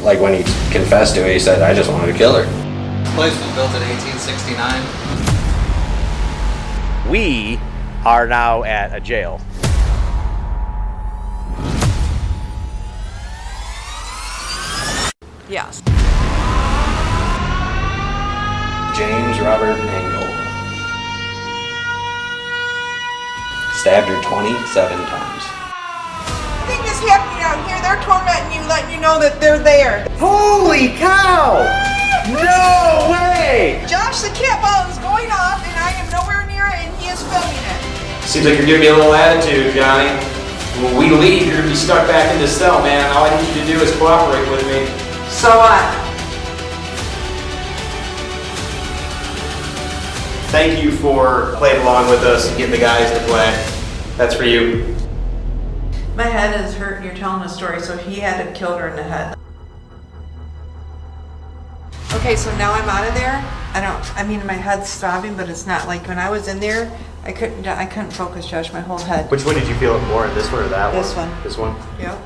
Like when he confessed to it, he said, I just wanted to kill her. This place was built in 1869. We are now at a jail. Yes. James Robert Engel. Stabbed her 27 times. I think this happening out here. They're tormenting you, letting you know that they're there. Holy cow! No way! Josh, the cat ball is going off, and I am nowhere near it, and he is filming it. Seems like you're giving me a little attitude, Johnny. When we leave, you're gonna be stuck back in this cell, man. All I need you to do is cooperate with me. So what? Thank you for playing along with us and getting the guys to play. That's for you. My head is hurting. You're telling a story, so he had to kill her in the head. Okay, so now I'm out of there. I mean, my head's throbbing, but it's not like when I was in there. I couldn't focus, Josh. My whole head. Which one did you feel it more in, this one or that This one? one. This one? Yep.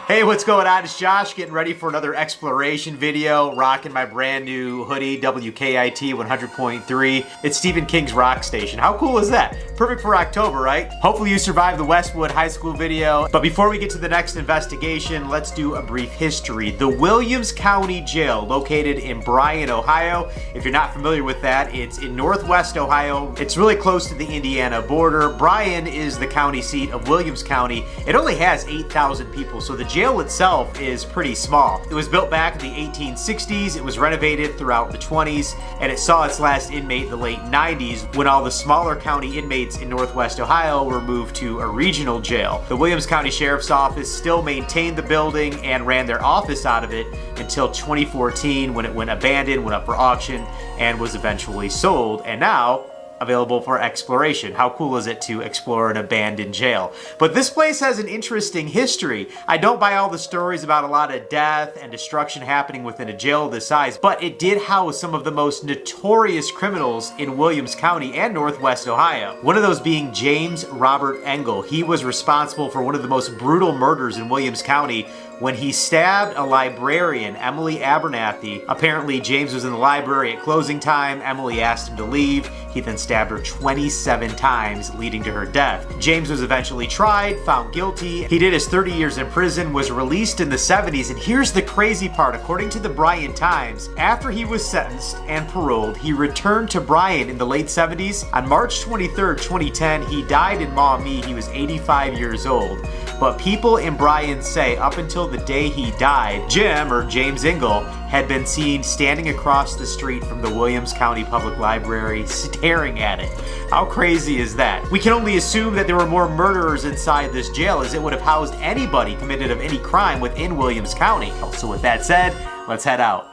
Hey, what's going on? It's Josh getting ready for another exploration video, rocking my brand new hoodie, WKIT 100.3. It's Stephen King's rock station. How cool is that? Perfect for October, right? Hopefully you survived the Westwood High School video. But before we get to the next investigation, let's do a brief history. The Williams County Jail, located in Bryan, Ohio. If you're not familiar with that, it's in northwest Ohio. It's really close to the Indiana border. Bryan is the county seat of Williams County. It only has 8,000 people, so the jail itself is pretty small. It was built back in the 1860s, it was renovated throughout the 20s, and it saw its last inmate in the late 90s when all the smaller county inmates in northwest Ohio were moved to a regional jail. The Williams County Sheriff's Office still maintained the building and ran their office out of it until 2014 when it went abandoned, went up for auction, and was eventually sold, and now available for exploration. How cool is it to explore an abandoned jail? But this place has an interesting history. I don't buy all the stories about a lot of death and destruction happening within a jail this size, but it did house some of the most notorious criminals in Williams County and Northwest Ohio. One of those being James Robert Engel. He was responsible for one of the most brutal murders in Williams County when he stabbed a librarian, Emily Abernathy. Apparently, James was in the library at closing time. Emily asked him to leave. He then stabbed her 27 times, leading to her death. James was eventually tried, found guilty. He did his 30 years in prison, was released in the 70s, and here's the crazy part. According to the Bryan Times, after he was sentenced and paroled, he returned to Bryan in the late 70s. On March 23rd, 2010, he died in Maumee. He was 85 years old. But people in Bryan say up until the day he died, Jim, or James Engel, had been seen standing across the street from the Williams County Public Library, staring at it. How crazy is that? We can only assume that there were more murderers inside this jail, as it would have housed anybody committed of any crime within Williams County. So with that said, let's head out.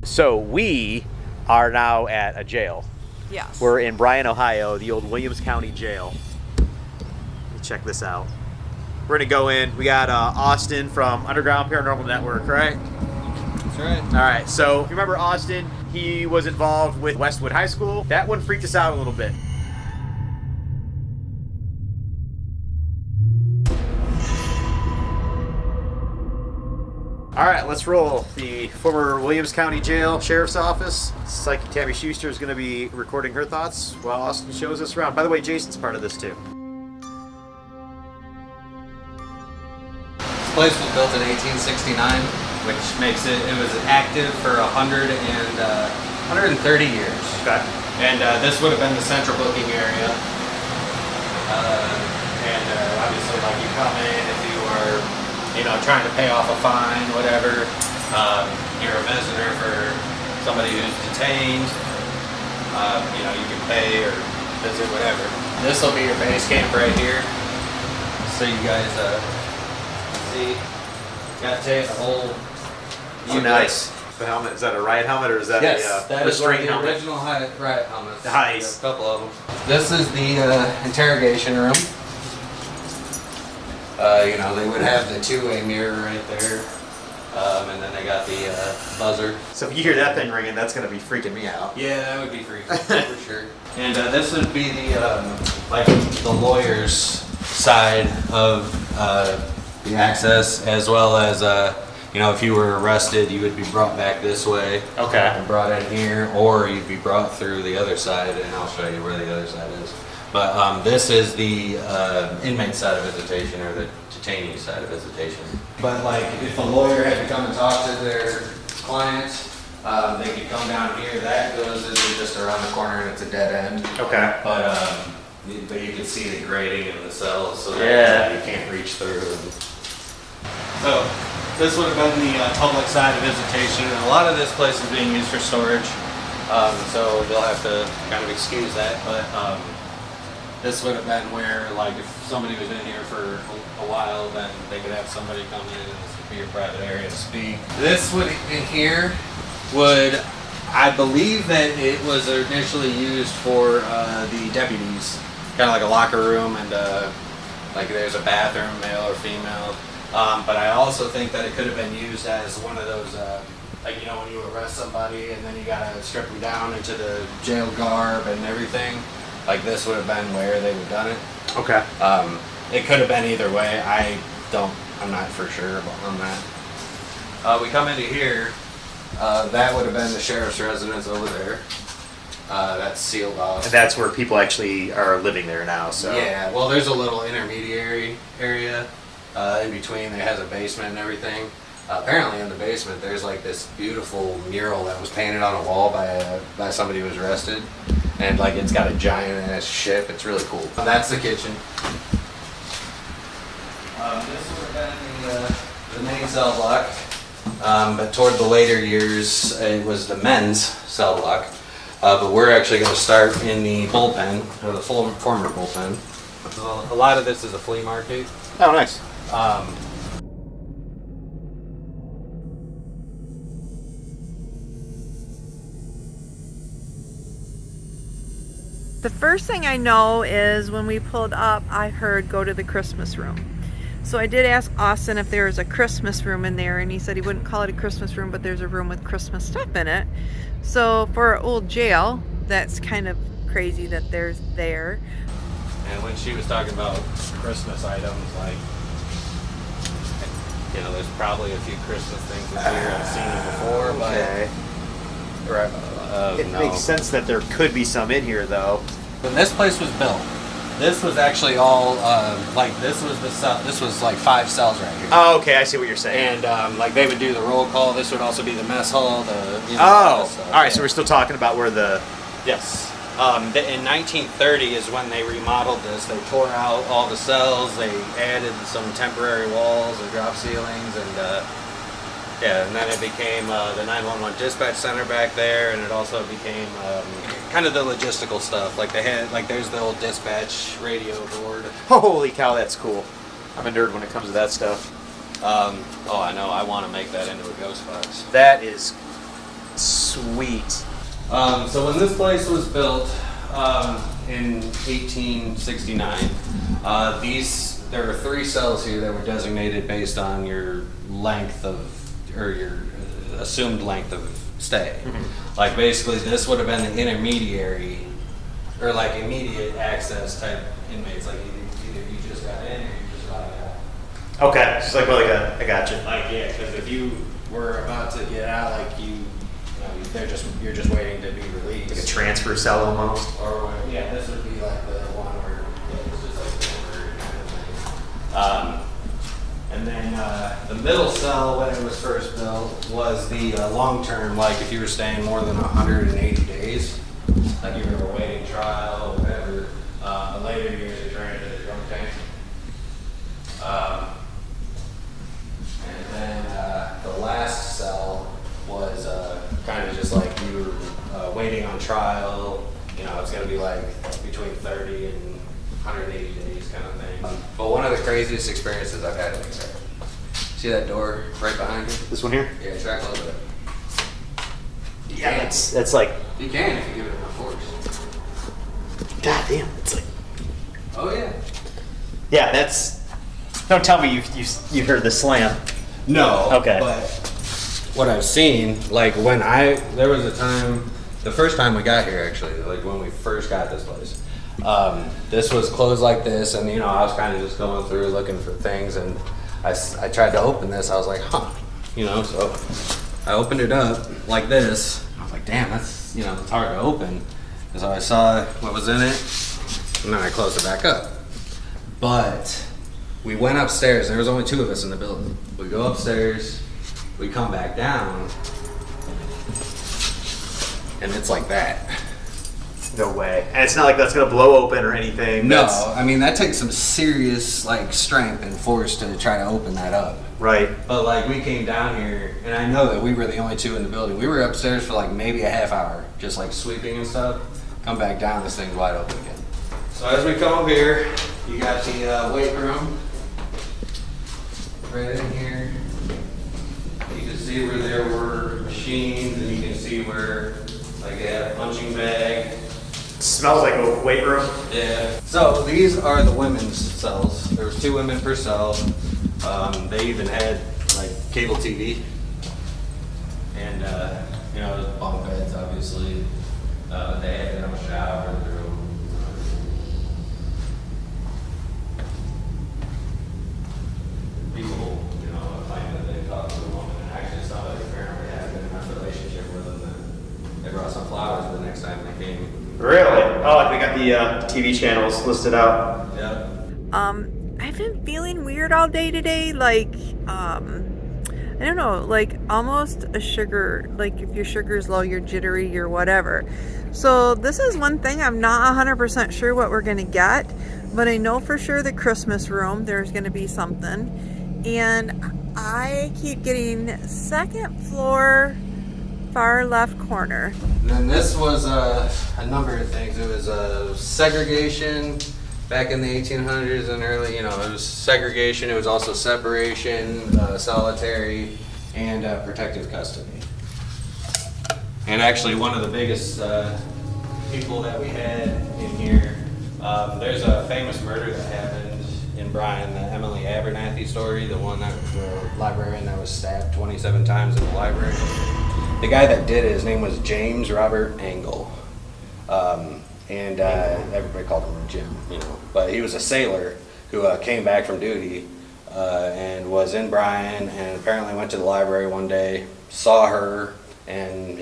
So we are now at a jail. Yes. We're in Bryan, Ohio, the old Williams County Jail. Check this out. We're gonna go in. We got Austin from Underground Paranormal Network, right? That's right. All right, so if you remember Austin, he was involved with Westwood High School. That one freaked us out a little bit. All right, let's roll. The former Williams County Jail Sheriff's Office. Psychic Tammy Schuster is going to be recording her thoughts while Austin shows us around. By the way, Jason's part of this too. This place was built in 1869, which makes it was active for 130 years. Okay. And this would have been the central booking area. Obviously, like, you come in if you are, trying to pay off a fine, whatever. You're a visitor for somebody who's detained. You can pay or visit, whatever. This will be your base camp right here. So you guys see, got to take the whole. Oh, nice. The helmet, is that a riot helmet or is that yes, a that is one of restraint the helmet? original riot helmets. Nice. A couple of them. This is the interrogation room. You know, they would have the two-way mirror right there. And then they got the buzzer. So if you hear that thing ringing, that's gonna be freaking me out. Yeah, that would be freaky for sure. And this would be the like the lawyer's side of the access, as well as you know, if you were arrested, you would be brought back this way. Okay. And brought in here, or you'd be brought through the other side, and I'll show you where the other side is. But this is the inmate side of visitation, or the detainee side of visitation. But like, if a lawyer had to come and talk to their client, they could come down here. That goes is just around the corner, and it's a dead end. Okay. But you can see the grading in the cells, so Yeah. that you can't reach through. So this would have been the public side of visitation, and a lot of this place is being used for storage. So you'll have to kind of excuse that, but this would have been where, like, if somebody was in here for a while, then they could have somebody come in, and this would be your private area to speak. This would, in here, would, I believe that it was initially used for the deputies, kind of like a locker room, and like there's a bathroom, male or female. But I also think that it could have been used as one of those, like, you know, when you arrest somebody and then you gotta strip them down into the jail garb and everything. Like, this would have been where they would have done it. Okay. It could have been either way. I'm not for sure on that. We come into here. That would have been the sheriff's residence over there. That's sealed off. And that's where people actually are living there now. So Yeah. Well, there's a little intermediary area in between. It has a basement and everything. Apparently, in the basement, there's like this beautiful mural that was painted on a wall by somebody who was arrested. And like, it's got a giant ass ship. It's really cool. That's the kitchen. This would have been the main cell block. But toward the later years, it was the men's cell block. But we're actually going to start in the bullpen, or the former bullpen. A lot of this is a flea market. Oh, nice. The first thing I know is when we pulled up, I heard go to the Christmas room. So I did ask Austin if there was a Christmas room in there, and he said he wouldn't call it a Christmas room, but there's a room with Christmas stuff in it. So for an old jail, that's kind of crazy that there's there. And when she was talking about Christmas items, like, you know, there's probably a few Christmas things in here I've seen it before, Okay. but It no. makes sense that there could be some in here, though. When this place was built, this was actually all like this was the cell. This was like 5 cells right here. Oh, okay. I see what you're saying. And like they would do the roll call. This would also be the mess hall. You know, Oh, this stuff. all right. So we're still talking about where the. Yes. In 1930 is when they remodeled this. They tore out all the cells. They added some temporary walls and drop ceilings, and yeah, and then it became the 911 dispatch center back there, and it also became kind of the logistical stuff. Like they had, like there's the old dispatch radio board. Holy cow, that's cool. I'm a nerd when it comes to that stuff. Oh, I know. I want to make that into a ghost box. That is sweet. So when this place was built in 1869, there were 3 cells here that were designated based on your length of, or your assumed length of stay. Mm-hmm. Like basically, this would have been the intermediary, or like immediate access type inmates. Like either you just got in or you just got out. Okay, it's like, well, I got you. Like yeah, because if you were about to get out, like you're just waiting to be released. Like a transfer cell almost. Or yeah, this would be like the one where it's just like temporary kind of thing. And then the middle cell, when it was first built, was the long term. Like if you were staying more than 180 days, like you were awaiting trial or whatever. The later years they turned into the drunk tank. And then the last cell was kind of just like you were waiting on trial. You know, it's going to be like between 30 and 180 days kind of thing. But one of the craziest experiences I've had in there. See that door right behind you? This one here? Yeah, track a little bit. Yeah, that's like. You can if you give it enough force. God damn, it's like. Oh yeah. Yeah, that's. Don't tell me you heard the slam. No. Okay. But what I've seen, like there was a time, the first time we got here actually, like when we first got this place, this was closed like this, and I was kind of just going through looking for things, and I tried to open this. I was like, huh, so I opened it up like this. I was like, damn, that's it's hard to open. And so I saw what was in it, and then I closed it back up. But we went upstairs. There was only 2 of us in the building. We go upstairs, we come back down, and it's like that. No way. And it's not like that's gonna blow open or anything. No, I mean that takes some serious like strength and force to try to open that up. Right. But like we came down here, and I know that we were the only 2 in the building. We were upstairs for like maybe a half hour, just like sweeping and stuff. Come back down, this thing's wide open again. So as we come up here, you got the weight room right in here. You can see where there were machines, and you can see where like they had a punching bag. Smells like a weight room. Yeah. So these are the women's cells. There was 2 women per cell. They even had like cable TV, and bunk beds, obviously. They had to have a shower in the room. People, claim that they talked to the woman, and actually somebody apparently had been in a relationship with them. And they brought some flowers the next time they came. Really? Oh, like we got the TV channels listed out. Yeah. I've been feeling weird all day today, like, I don't know, like almost a sugar, like if your sugar's low, you're jittery, you're whatever. So this is one thing I'm not 100% sure what we're going to get, but I know for sure the Christmas room, there's going to be something. And I keep getting 2nd floor, far left corner. And then this was a number of things. It was segregation back in the 1800s and early, it was segregation. It was also separation, solitary, and protective custody. And actually one of the biggest people that we had in here, there's a famous murder that happened in Bryan, the Emily Abernathy story, the librarian that was stabbed 27 times in the library. The guy that did it, his name was James Robert Angle. And everybody called him Jim, But he was a sailor who came back from duty and was in Bryan, and apparently went to the library one day, saw her, and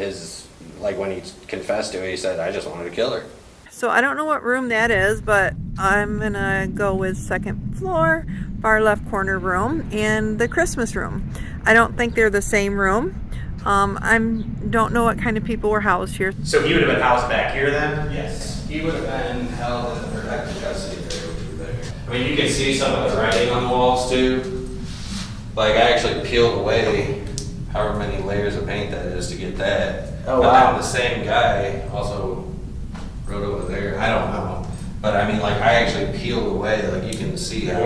when he confessed to it, he said, I just wanted to kill her. So I don't know what room that is, but I'm gonna go with 2nd floor, far left corner room, and the Christmas room. I don't think they're the same room. I don't know what kind of people were housed here. So he would have been housed back here then? Yes, he would have been held in the protective custody there. I mean, you can see some of the writing on the walls too. Like I actually peeled away however many layers of paint that is to get that. Oh, but wow. then the same guy also wrote over there. I don't know, but I mean, like I actually peeled away. Like you can see how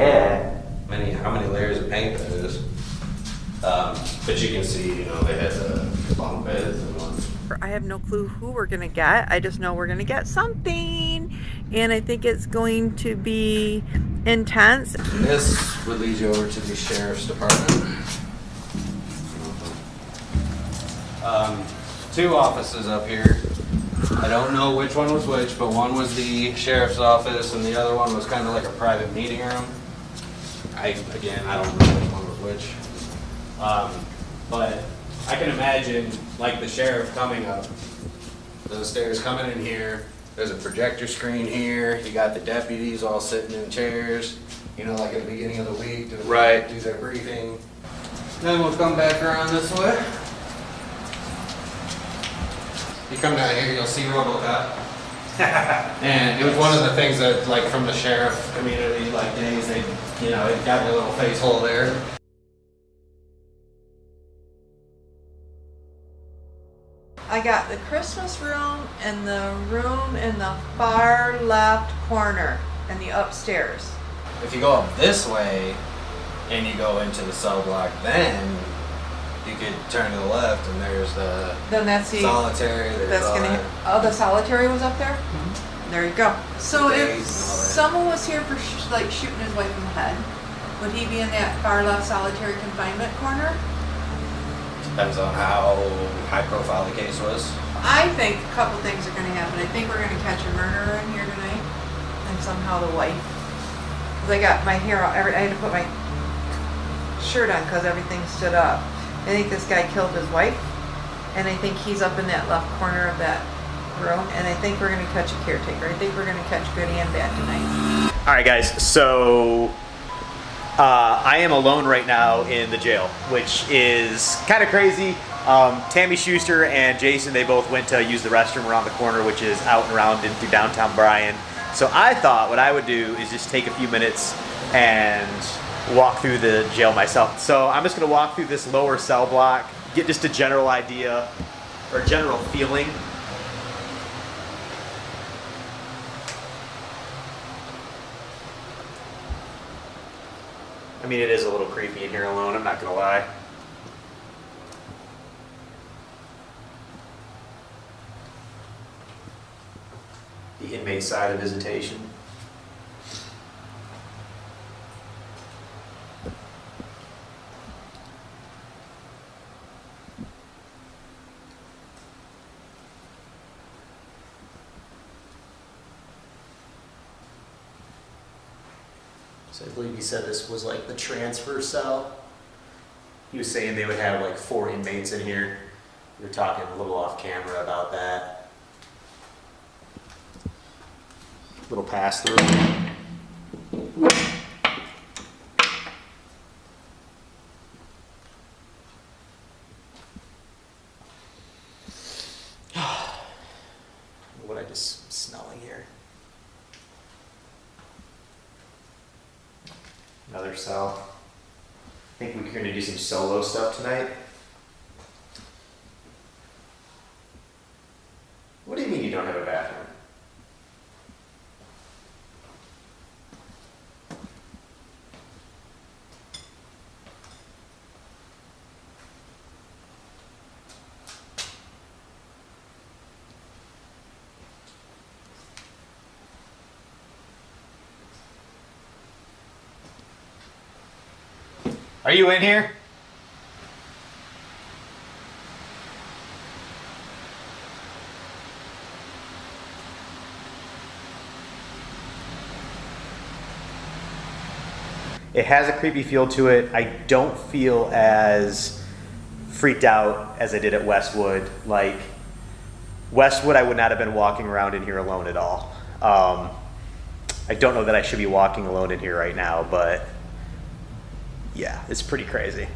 many layers of paint that is. But you can see, they had the bunk beds and whatnot. I have no clue who we're gonna get. I just know we're gonna get something, and I think it's going to be intense. This would lead you over to the sheriff's department. 2 offices up here. I don't know which one was which, but one was the sheriff's office, and the other one was kind of like a private meeting room. I don't know which one was which. But I can imagine like the sheriff coming up, those stairs coming in here, there's a projector screen here, you got the deputies all sitting in chairs, like at the beginning of the week, do their briefing. Then we'll come back around this way. You come down here, you'll see RoboCop. And it was one of the things that, like, from the sheriff community, like, days, they, it got their little face hole there. I got the Christmas room and the room in the far left corner and the upstairs. If you go up this way and you go into the cell block, then you could turn to the left and there's the solitary. The solitary was up there? Mm-hmm. There you go. So if Days and all that. someone was here for shooting his wife in the head, Would he be in that far left solitary confinement corner? Depends on how high profile the case was. I think a couple things are going to happen. I think we're going to catch a murderer in here tonight, and somehow the wife. Because I got my hair out. I had to put my shirt on because everything stood up. I think this guy killed his wife, and I think he's up in that left corner of that room. And I think we're going to catch a caretaker. I think we're going to catch good and bad tonight. All right, guys. So I am alone right now in the jail, which is kind of crazy. Tammy Schuster and Jason, they both went to use the restroom around the corner, which is out and around in through downtown Bryan. So I thought what I would do is just take a few minutes and walk through the jail myself. So I'm just going to walk through this lower cell block, get just a general idea or general feeling. I mean, it is a little creepy in here alone, I'm not going to lie. The inmate side of visitation. So I believe he said this was like the transfer cell. He was saying they would have like 4 inmates in here. We were talking a little off camera about that. Little pass through. What I just smelling here. Another cell. I think we're going to do some solo stuff tonight. What do you mean you don't have a bathroom? Are you in here? It has a creepy feel to it. I don't feel as freaked out as I did at Westwood. Like, Westwood, I would not have been walking around in here alone at all. I don't know that I should be walking alone in here right now, but yeah, it's pretty crazy.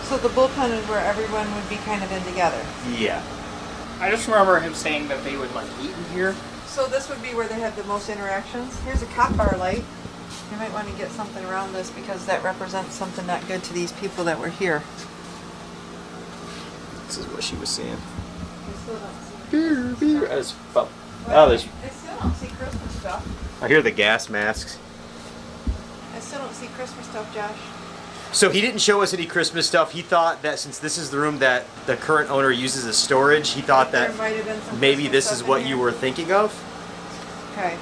So the bullpen is where everyone would be kind of in together. Yeah. I just remember him saying that they would like eat in here. So this would be where they have the most interactions. Here's a cop bar light. You might want to get something around this because that represents something not good to these people that were here. This is what she was saying. I still don't see I still don't see Christmas stuff. I hear the gas masks. I still don't see Christmas stuff, Josh. So he didn't show us any Christmas stuff. He thought that since this is the room that the current owner uses as storage, he thought There that might have been some maybe Christmas this is stuff what in you here. were thinking of. Okay.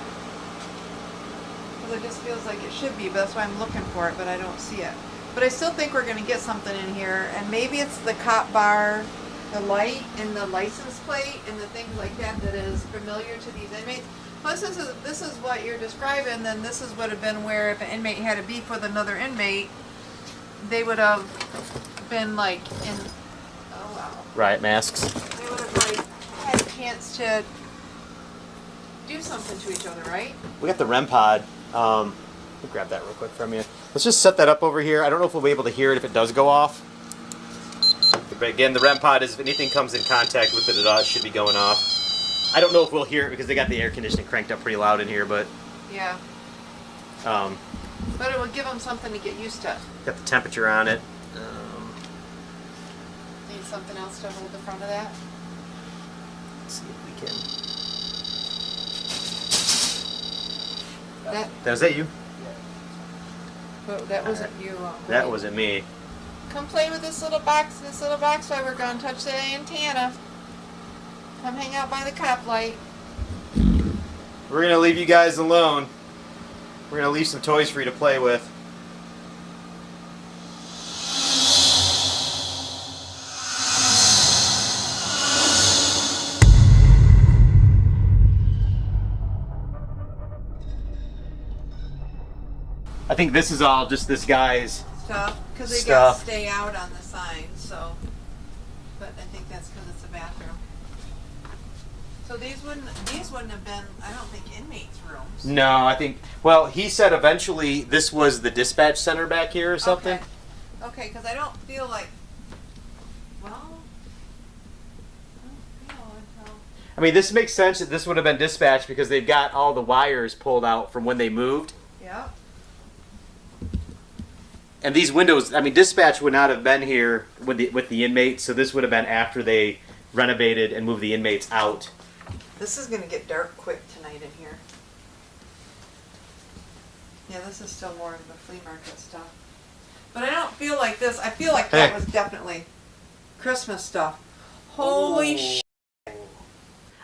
Because it just feels like it should be, but that's why I'm looking for it, but I don't see it. But I still think we're going to get something in here, and maybe it's the cop bar, the light, and the license plate, and the things like that that is familiar to these inmates. Plus, this is what you're describing, then this is would have been where if an inmate had a beef with another inmate, they would have been like in, oh wow. Riot masks. They would have like had a chance to do something to each other, right? We got the REM pod. Let me grab that real quick from you. Let's just set that up over here. I don't know if we'll be able to hear it if it does go off. But again, the REM pod is if anything comes in contact with it at all, it should be going off. I don't know if we'll hear it because they got the air conditioning cranked up pretty loud in here, but Yeah. But it will give them something to get used to. got the temperature on it. Need something else to hold the front of that? Let's see if we can. That Was that you? that wasn't you. That wasn't me. Come play with this little box while we're gone. Touch that antenna. Come hang out by the cop light. We're gonna leave you guys alone. We're gonna leave some toys for you to play with. I think this is all just this guy's Stuff, because they Stuff. got stay out on the sign, so. But I think that's because it's a bathroom. So these wouldn't have been, I don't think, inmates' rooms. No, I think. Well, he said eventually this was the dispatch center back here or something. Okay, because I don't feel like. Well, I don't feel until. I mean, this makes sense that this would have been dispatched because they've got all the wires pulled out from when they moved. Yeah. And these windows, I mean, dispatch would not have been here with the inmates, so this would have been after they renovated and moved the inmates out. This is gonna get dark quick tonight in here. Yeah, this is still more of the flea market stuff. But I don't feel like this. I feel like that Hey. was definitely Christmas stuff. Holy sh!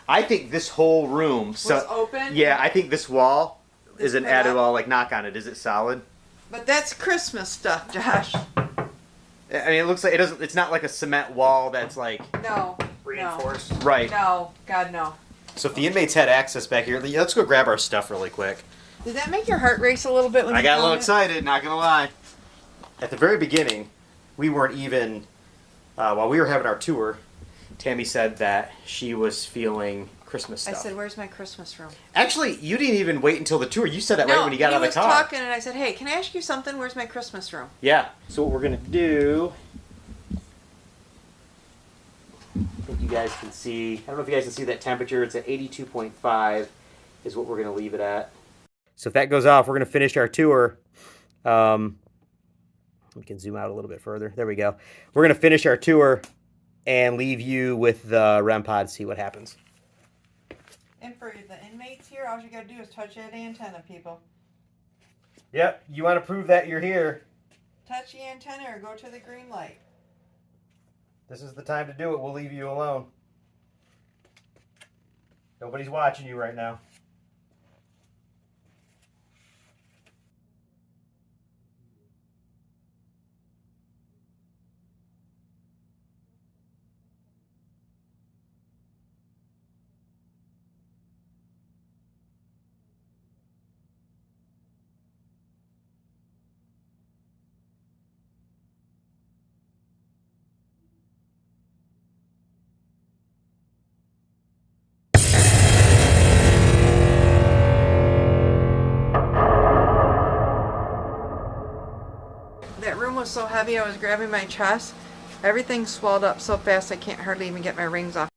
I think this whole room Was open? Yeah, I think this wall isn't put added up? all like knock on it. Is it solid? But that's Christmas stuff, Josh. I mean, it looks like it doesn't. It's not like a cement wall that's like No. Reinforced. right. No. God, no. So if the inmates had access back here, let's go grab our stuff really quick. Did that make your heart race a little bit when I you got a little found it? excited, not gonna lie. At the very beginning, we weren't even, while we were having our tour, Tammy said that she was feeling Christmas I stuff. said, "Where's my Christmas room?" Actually, you didn't even wait until the tour. You said that No, right when you got out of the was car. talking, and I said, "Hey, can I ask you something? Where's my Christmas room?" Yeah. So what we're gonna do, I think you guys can see. I don't know if you guys can see that temperature. It's at 82.5, is what we're gonna leave it at. So if that goes off, we're gonna finish our tour. We can zoom out a little bit further. There we go. We're gonna finish our tour and leave you with the REM pod. See what happens. And for the inmates here, all you gotta do is touch that antenna, people. Yep. You want to prove that you're here? Touch the antenna or go to the green light. This is the time to do it. We'll leave you alone. Nobody's watching you right now. That room was so heavy, I was grabbing my chest. Everything swelled up so fast I can't hardly even get my rings off.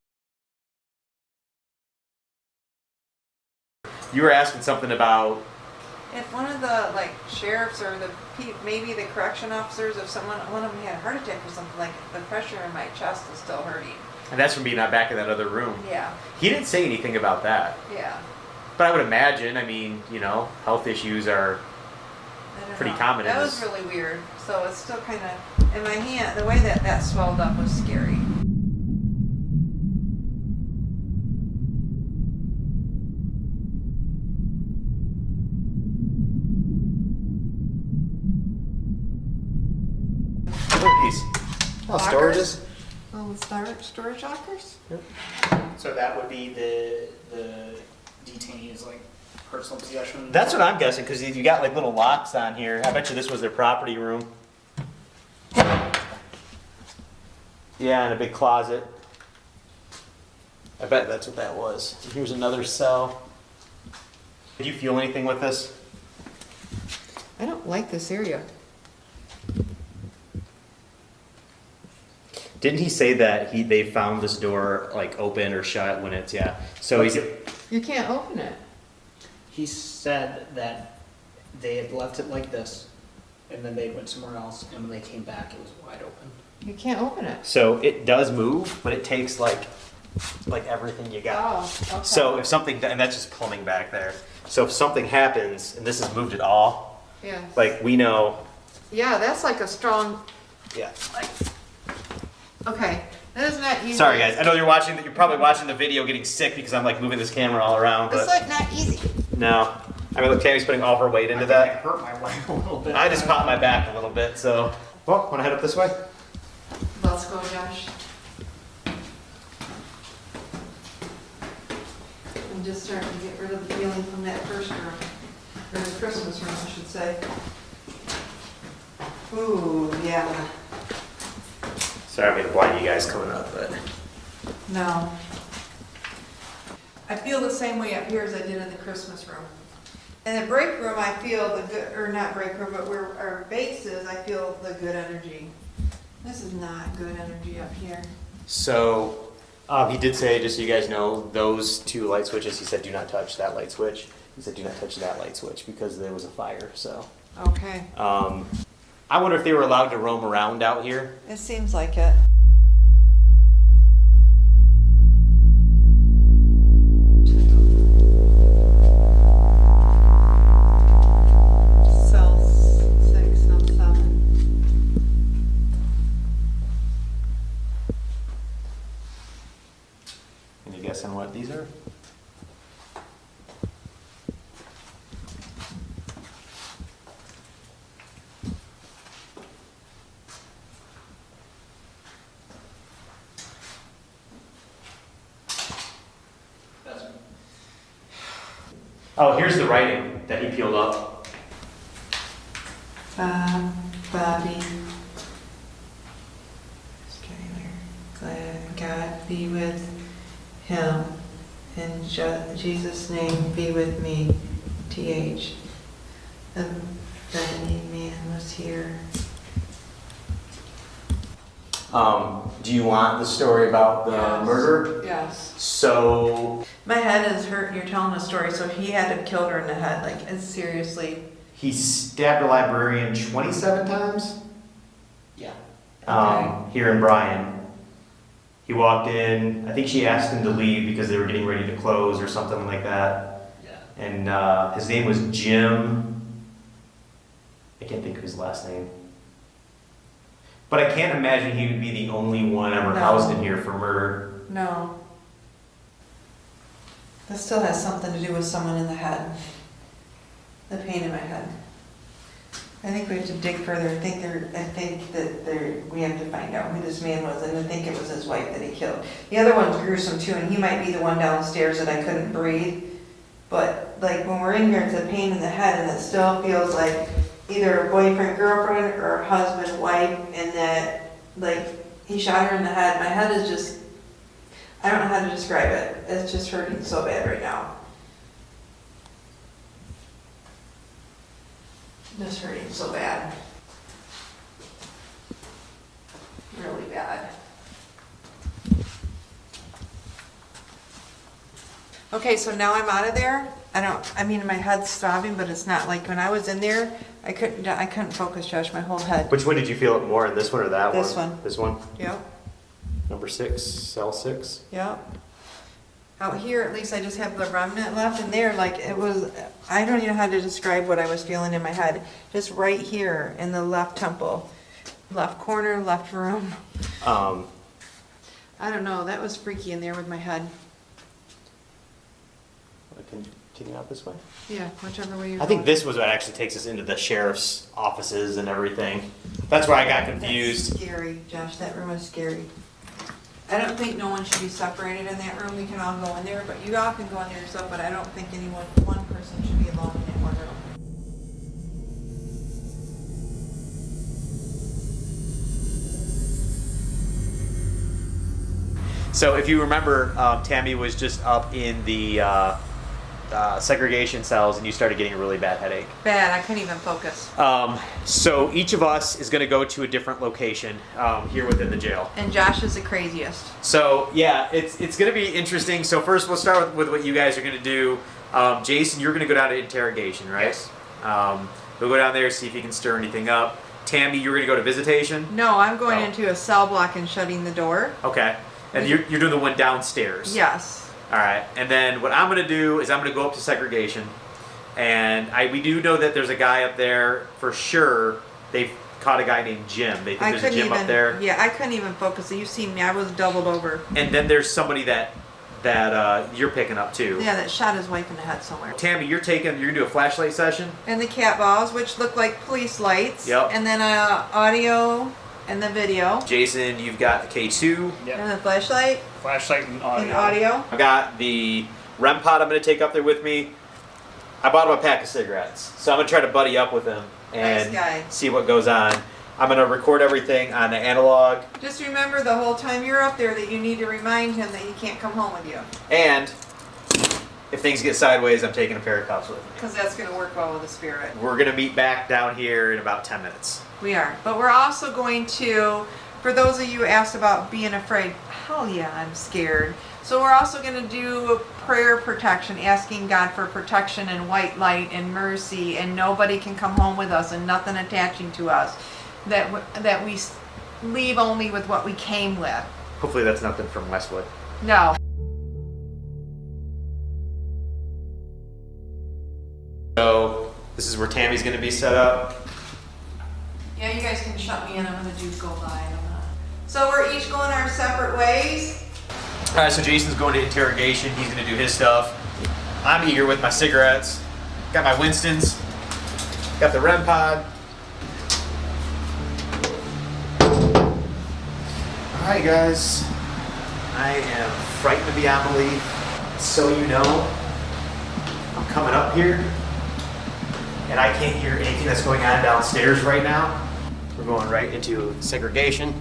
You were asking something about. If one of the sheriffs or maybe the correction officers, if one of them had a heart attack or something, like the pressure in my chest is still hurting. And that's from being out back in that other room. Yeah, He didn't say anything about that. yeah. But I would imagine, health issues are I don't pretty know. common in That was this. really weird. So it's still kind of in my hand. The way that swelled up was scary. What are these? Oh, Lockers? storages? Oh, storage lockers? So that would be the detainees like personal possession. That's what I'm guessing, because you got little locks on here. I bet you this was their property room. Yeah, and a big closet. I bet that's what that was. Here's another cell. Did you feel anything with this? I don't like this area. Didn't he say that they found this door open or shut when it's So he's You can't open it. He said that they had left it like this, and then they went somewhere else, and when they came back, it was wide open. You can't open it. so it does move, but it takes like everything you got. Oh, okay. So if something, and that's just plumbing back there. So if something happens and this has moved at all, Yeah. we know. Yeah, that's like a strong. Yeah. Okay. That is not easy. Sorry guys, I know you're probably watching the video getting sick because I'm like moving this camera all around, It's but like not easy. no. I mean, look, Tammy's putting all her weight into I that. hurt my leg a little bit. I just popped my back a little bit, so. Well, wanna head up this way? Let's go, Josh. I'm just starting to get rid of the feeling from that first room, or the Christmas room, I should say. Ooh, yeah. Sorry, I mean to blind you guys coming up, but. No. I feel the same way up here as I did in the Christmas room. In the break room, I feel the good, or not break room, but where our base is, I feel the good energy. This is not good energy up here. So, he did say, just so you guys know, those two light switches, he said do not touch that light switch. He said do not touch that light switch because there was a fire, so. Okay. I wonder if they were allowed to roam around out here. It seems like it. Cell 6, cell 7. Any guess on what these are? Oh, here's the writing that he peeled up. Bobby. Glad God be with him. In Jesus' name be with me. TH. The vending man was here. Do you want the story about the Yes. murder? Yes. So, My head is hurt. You're telling a story, so he had to have killed her in the head. Like, it's seriously. he stabbed a librarian 27 times Yeah. here in Bryan. He walked in, I think she asked him to leave because they were getting ready to close or something like that. Yeah. And his name was Jim. I can't think of his last name. But I can't imagine he would be the only one ever No. housed in here for murder. No. This still has something to do with someone in the head. The pain in my head. I think we have to dig further. I think that we have to find out who this man was, and I think it was his wife that he killed. The other one's gruesome too, and he might be the one downstairs that I couldn't breathe. But like when we're in here, it's a pain in the head, and it still feels like either a boyfriend, girlfriend, or husband, wife, and that like he shot her in the head. My head is just, I don't know how to describe it. It's just hurting so bad right now. Just hurting so bad. Really bad. Okay, so now I'm out of there. I mean, my head's throbbing, but it's not like when I was in there, I couldn't focus, Josh, my whole head. Which one did you feel it more in, this one or that one? This one. This one? Yep, Number 6, cell 6. yep. Out here, at least I just have the remnant left, and there, like, it was, I don't even know how to describe what I was feeling in my head. Just right here in the left temple, left corner, left room. I don't know, that was freaky in there with my head. I can continue out this way. Yeah, whichever way you're I think going. this was what actually takes us into the sheriff's offices and everything. That's where I got confused. That's scary, Josh, that room is scary. I don't think no one should be separated in that room, we can all go in there, but you all can go in there yourself, but I don't think one person should be alone in that one room. So if you remember, Tammy was just up in the segregation cells and you started getting a really bad headache. Bad, I couldn't even focus. So each of us is going to go to a different location here within the jail. And Josh is the craziest. So yeah, it's going to be interesting. So first we'll start with what you guys are going to do. Jason, you're going to go down to interrogation, right? Yes. We'll go down there, see if you can stir anything up. Tammy, you're going to go to visitation? No, I'm going Oh. into a cell block and shutting the door. Okay. And you're doing the one downstairs? Yes. All right, and then what I'm going to do is I'm going to go up to segregation, and we do know that there's a guy up there for sure. They've caught a guy named Jim. They think I there's a couldn't gym even. up there. Yeah, I couldn't even focus. You've seen me. I was doubled over. And then there's somebody that you're picking up too. Yeah, that shot his wife in the head somewhere. Tammy, you're gonna do a flashlight session. And the cat balls, which look like police lights. Yep. And then audio and the video. Jason, you've got the K2. And the flashlight. Flashlight and audio. And audio. I got the REM pod I'm gonna take up there with me. I bought him a pack of cigarettes, so I'm gonna try to buddy up with him and Nice guy. see what goes on. I'm gonna record everything on the analog, Just remember the whole time you're up there that you need to remind him that he can't come home with you. and if things get sideways, I'm taking a pair of cuffs with me. Because that's going to work well with the spirit. We're gonna meet back down here in about 10 minutes. We are. But we're also going to, for those of you who asked about being afraid, hell yeah, I'm scared. So we're also going to do prayer protection, asking God for protection and white light and mercy, and nobody can come home with us and nothing attaching to us. That we leave only with what we came with. Hopefully that's nothing from Westwood. No. So this is where Tammy's gonna be set up. Yeah, you guys can shut me in. I'm going to do go live. So we're each going our separate ways. All right, so Jason's going to interrogation. He's gonna do his stuff. I'm here with my cigarettes. Got my Winstons. Got the REM pod. All right, guys. I am frightened beyond belief. So you know, I'm coming up here, and I can't hear anything that's going on downstairs right now. We're going right into segregation.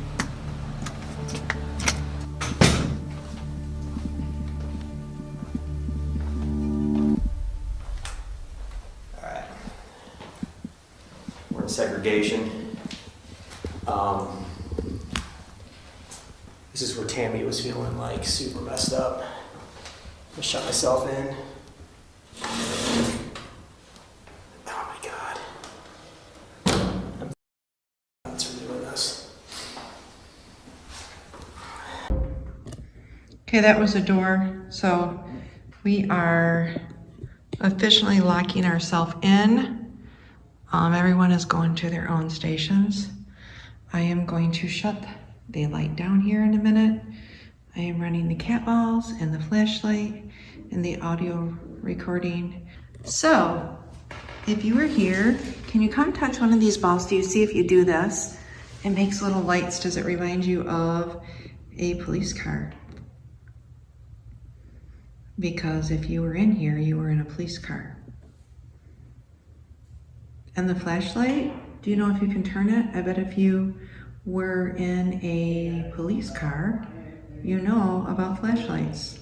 All right. We're in segregation. This is where Tammy was feeling like super messed up. I shut myself in. Oh my God. That's for doing this. Okay, that was the door. So we are officially locking ourselves in. Everyone is going to their own stations. I am going to shut the light down here in a minute. I am running the cat balls and the flashlight and the audio recording. So, if you were here, can you come touch one of these balls? Do you see if you do this? It makes little lights. Does it remind you of a police car? Because if you were in here, you were in a police car. And the flashlight, do you know if you can turn it? I bet if you were in a police car, you know about flashlights.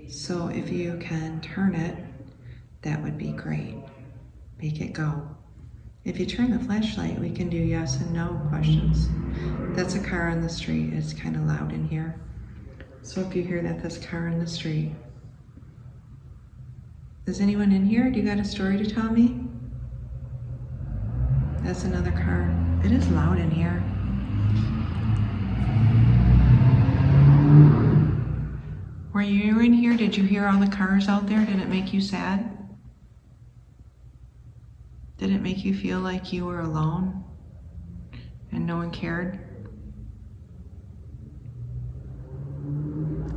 So if you can turn it, that would be great. Make it go. If you turn the flashlight, we can do yes and no questions. That's a car on the street. It's kind of loud in here. So if you hear that, that's a car in the street. Is anyone in here? Do you got a story to tell me? That's another car. It is loud in here. Were you in here? Did you hear all the cars out there? Did it make you sad? Did it make you feel like you were alone and no one cared?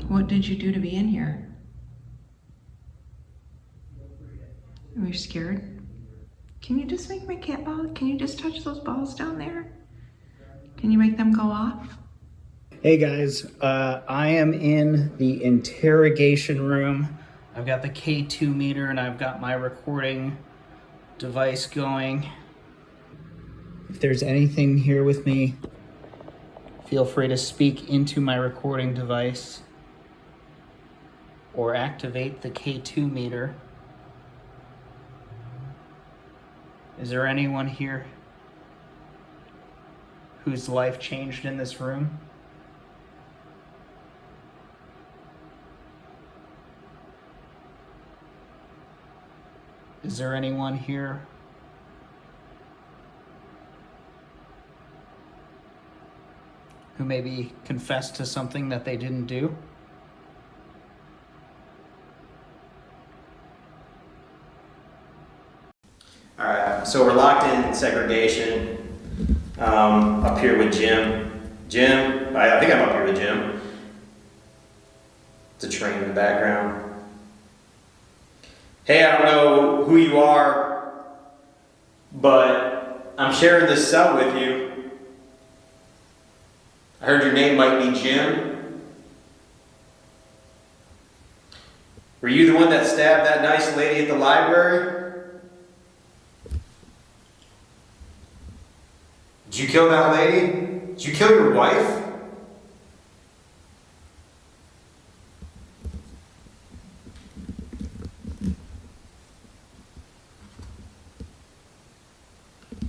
What did you do to be in here? Were you scared? Can you just make my cat ball? Can you just touch those balls down there? Can you make them go off? Hey guys, I am in the interrogation room. I've got the K2 meter and I've got my recording device going. If there's anything here with me, feel free to speak into my recording device or activate the K2 meter. Is there anyone here whose life changed in this room? Is there anyone here who maybe confessed to something that they didn't do? All right, so we're locked in segregation. Up here with Jim. Jim, I think I'm up here with Jim. It's a train in the background. Hey, I don't know who you are, but I'm sharing this cell with you. I heard your name might be Jim. Were you the one that stabbed that nice lady at the library? Did you kill that lady? Did you kill your wife?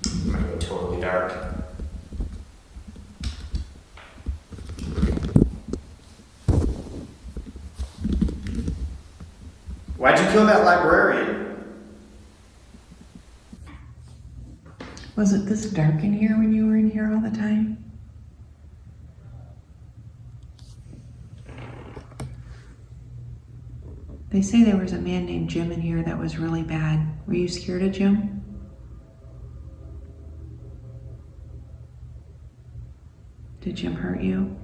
It might go totally dark. Why'd you kill that librarian? Was it this dark in here when you were in here all the time? They say there was a man named Jim in here that was really bad. Were you scared of Jim? Did Jim hurt you?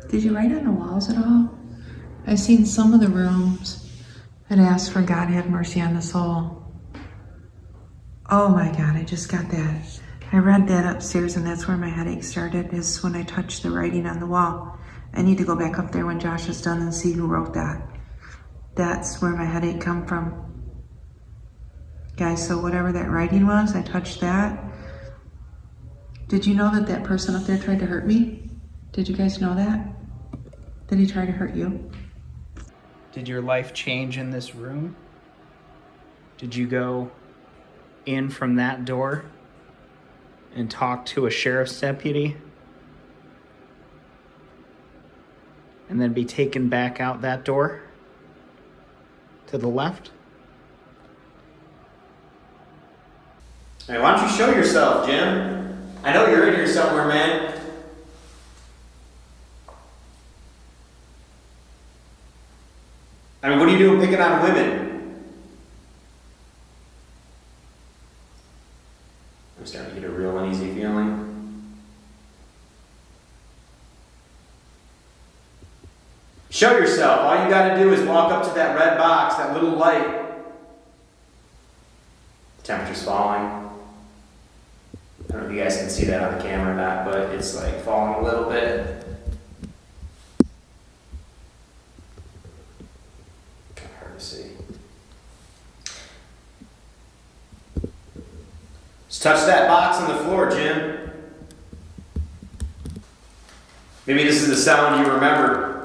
Did you write on the walls at all? I've seen some of the rooms that ask for God have mercy on the soul. Oh my God, I just got that. I read that upstairs and that's where my headache started, is when I touched the writing on the wall. I need to go back up there when Josh is done and see who wrote that. That's where my headache come from. Guys, so whatever that writing was, I touched that. Did you know that that person up there tried to hurt me? Did you guys know that? Did he try to hurt you? Did your life change in this room? Did you go in from that door and talk to a sheriff's deputy and then be taken back out that door to the left? Hey, why don't you show yourself, Jim? I know you're in here somewhere, man. I mean, what are you doing picking on women? I'm starting to get a real uneasy feeling. Show yourself. All you gotta do is walk up to that red box, that little light. The temperature's falling. I don't know if you guys can see that on the camera or not, but it's like falling a little bit. Hard to see. Just touch that box on the floor, Jim. Maybe this is the sound you remember.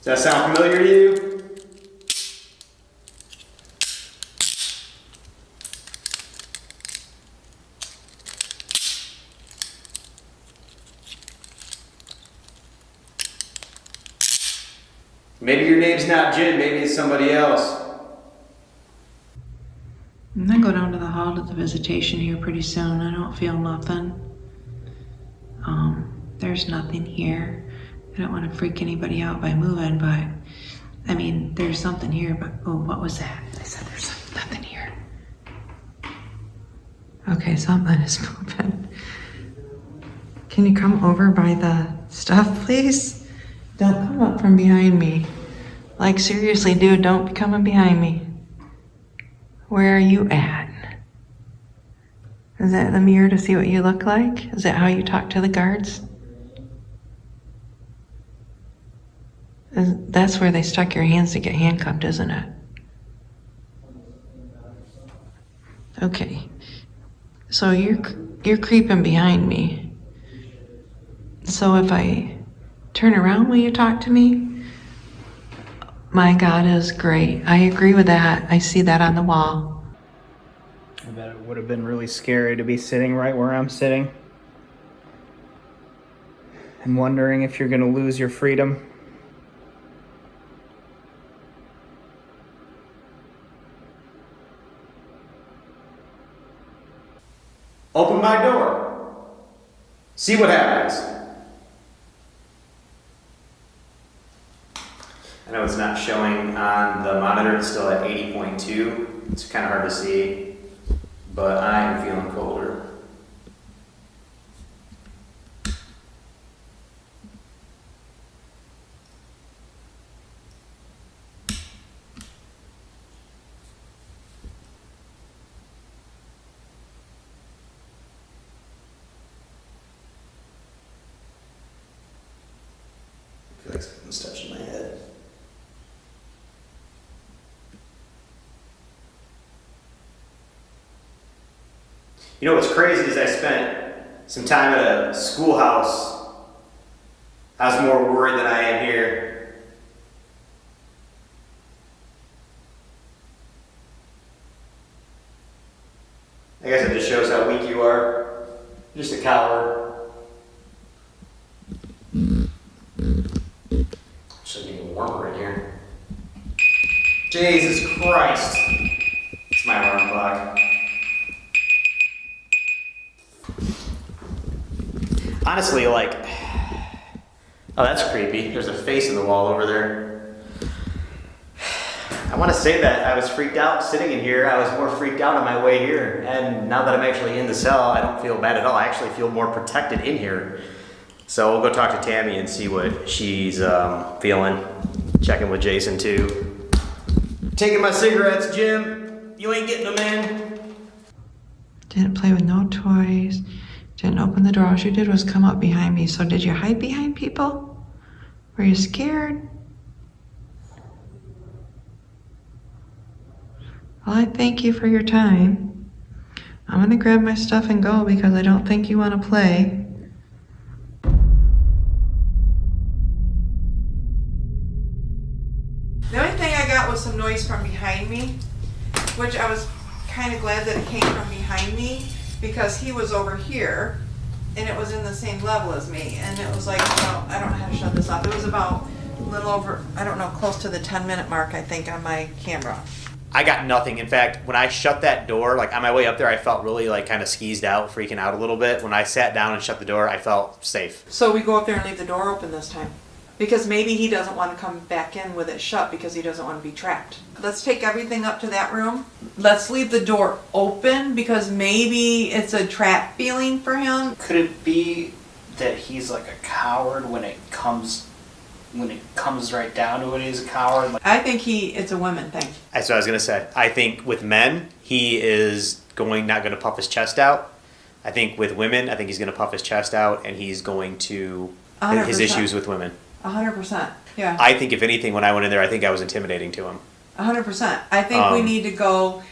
Does that sound familiar to you? Maybe your name's not Jim, maybe it's somebody else. I'm gonna go down to the hall to the visitation here pretty soon. I don't feel nothing. There's nothing here. I don't want to freak anybody out by moving, but I mean, there's something here, but oh, what was that? I said there's nothing here. Okay, something is moving. Can you come over by the stuff, please? Don't come up from behind me. Like, seriously, dude, don't be coming behind me. Where are you at? Is that the mirror to see what you look like? Is that how you talk to the guards? That's where they stuck your hands to get handcuffed, isn't it? Okay. So you're creeping behind me. So if I turn around, will you talk to me? My God is great. I agree with that. I see that on the wall. I bet it would have been really scary to be sitting right where I'm sitting and wondering if you're going to lose your freedom. Open my door. See what happens. I know it's not showing on the monitor, it's still at 80.2. It's kind of hard to see, but I am feeling colder. I feel like something's touching my head. You know what's crazy is I spent some time at a schoolhouse. I was more worried than I am here. I guess it just shows how weak you are. You're just a coward. Should be warmer in here. Jesus Christ. It's my alarm clock. Honestly, like, oh, that's creepy. There's a face in the wall over there. I want to say that I was freaked out sitting in here. I was more freaked out on my way here. And now that I'm actually in the cell, I don't feel bad at all. I actually feel more protected in here. So we'll go talk to Tammy and see what she's feeling. Checking with Jason too. Taking my cigarettes, Jim. You ain't getting them in. Didn't play with no toys. Didn't open the door. All you did was come up behind me. So did you hide behind people? Were you scared? Well, I thank you for your time. I'm gonna grab my stuff and go because I don't think you want to play. The only thing I got was some noise from behind me, which I was kind of glad that it came from behind me because he was over here and it was in the same level as me. And it was like, well, I don't know how to shut this off. It was about a little over, I don't know, close to the 10-minute mark, I think, on my camera. I got nothing. In fact, when I shut that door, like on my way up there, I felt really like kind of skeezed out, freaking out a little bit. When I sat down and shut the door, I felt safe. So we go up there and leave the door open this time. Because maybe he doesn't want to come back in with it shut because he doesn't want to be trapped. Let's take everything up to that room. Let's leave the door open because maybe it's a trap feeling for him. Could it be that he's like a coward when it comes right down to it, he's a coward? Like, I think it's a women thing. That's what I was gonna say. I think with men, he is not gonna puff his chest out. I think with women, I think he's gonna puff his chest out and he's going to 100%. his issues with women. 100%. Yeah. I think if anything, when I went in there, I think I was intimidating to him. 100%. I think we need to go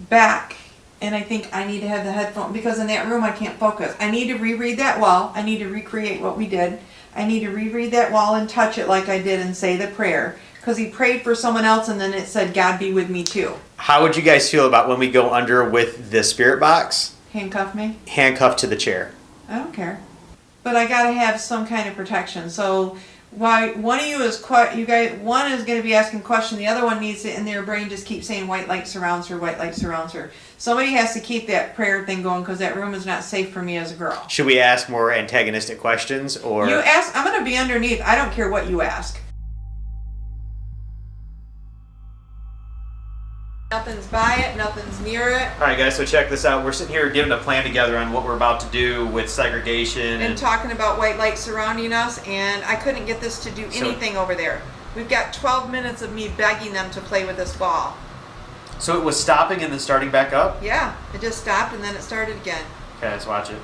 back, and I think I need to have the headphone because in that room I can't focus. I need to reread that wall. I need to recreate what we did. I need to reread that wall and touch it like I did and say the prayer because he prayed for someone else and then it said, "God be with me too." How would you guys feel about when we go under with the spirit box? Handcuff me? Handcuffed to the chair. I don't care. But I gotta have some kind of protection. So why one of you is one is going to be asking questions, the other one needs to in their brain just keep saying white light surrounds her, white light surrounds her. Somebody has to keep that prayer thing going because that room is not safe for me as a girl. Should we ask more antagonistic questions or You ask, I'm going to be underneath. I don't care what you ask. Nothing's by it, nothing's near it. All right, guys, so check this out. We're sitting here getting a plan together on what we're about to do with segregation. And talking about white light surrounding us, and I couldn't get this to do anything over there. We've got 12 minutes of me begging them to play with this ball. So it was stopping and then starting back up? Yeah, it just stopped and then it started again. Okay, let's watch it.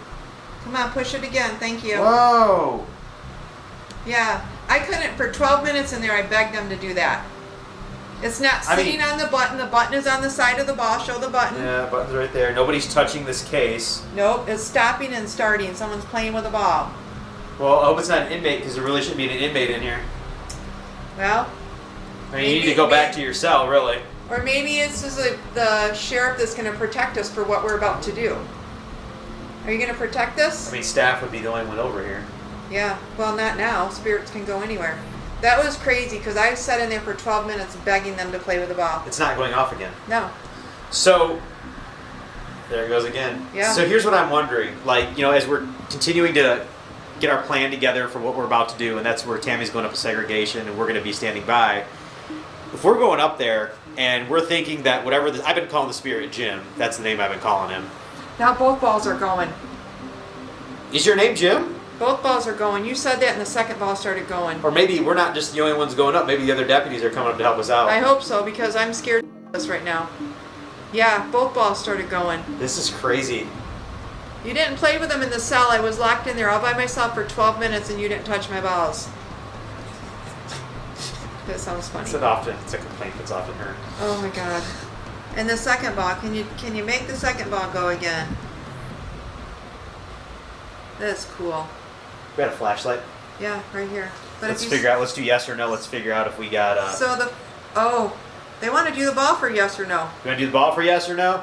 Come on, push it again, thank you. Whoa! Yeah, I couldn't, for 12 minutes in there, I begged them to do that. It's not sitting on the button is on the side of the ball, show the button. Yeah, button's right there. Nobody's touching this case. Nope, it's stopping and starting. Someone's playing with a ball. Well, I hope it's not an inmate because there really shouldn't be an inmate in here. Well, I mean, you need to go back to your cell, really. Or maybe it's just the sheriff that's going to protect us for what we're about to do. Are you going to protect us? I mean, staff would be the only one over here. Yeah, well, not now. Spirits can go anywhere. That was crazy because I sat in there for 12 minutes begging them to play with the ball. It's not going off again. No. So, there it goes again. Yeah. So here's what I'm wondering. Like, you know, as we're continuing to get our plan together for what we're about to do, and that's where Tammy's going up to segregation, and we're going to be standing by. If we're going up there and we're thinking that whatever this, I've been calling the spirit Jim. That's the name I've been calling him. Now both balls are going. Is your name Jim? Both balls are going. You said that and the second ball started going. Or maybe we're not just the only ones going up. Maybe the other deputies are coming up to help us out. I hope so, because I'm scared of this right now. Yeah, both balls started going. This is crazy. You didn't play with them in the cell. I was locked in there all by myself for 12 minutes and you didn't touch my balls. That sounds funny. It's a complaint that's often heard. Oh my god. And the second ball, can you make the second ball go again? That's cool. We got a flashlight. Yeah, right here. But Let's figure out, let's do yes or no. Let's figure out if we got they want to do the ball for yes or no. You want to do the ball for yes or no?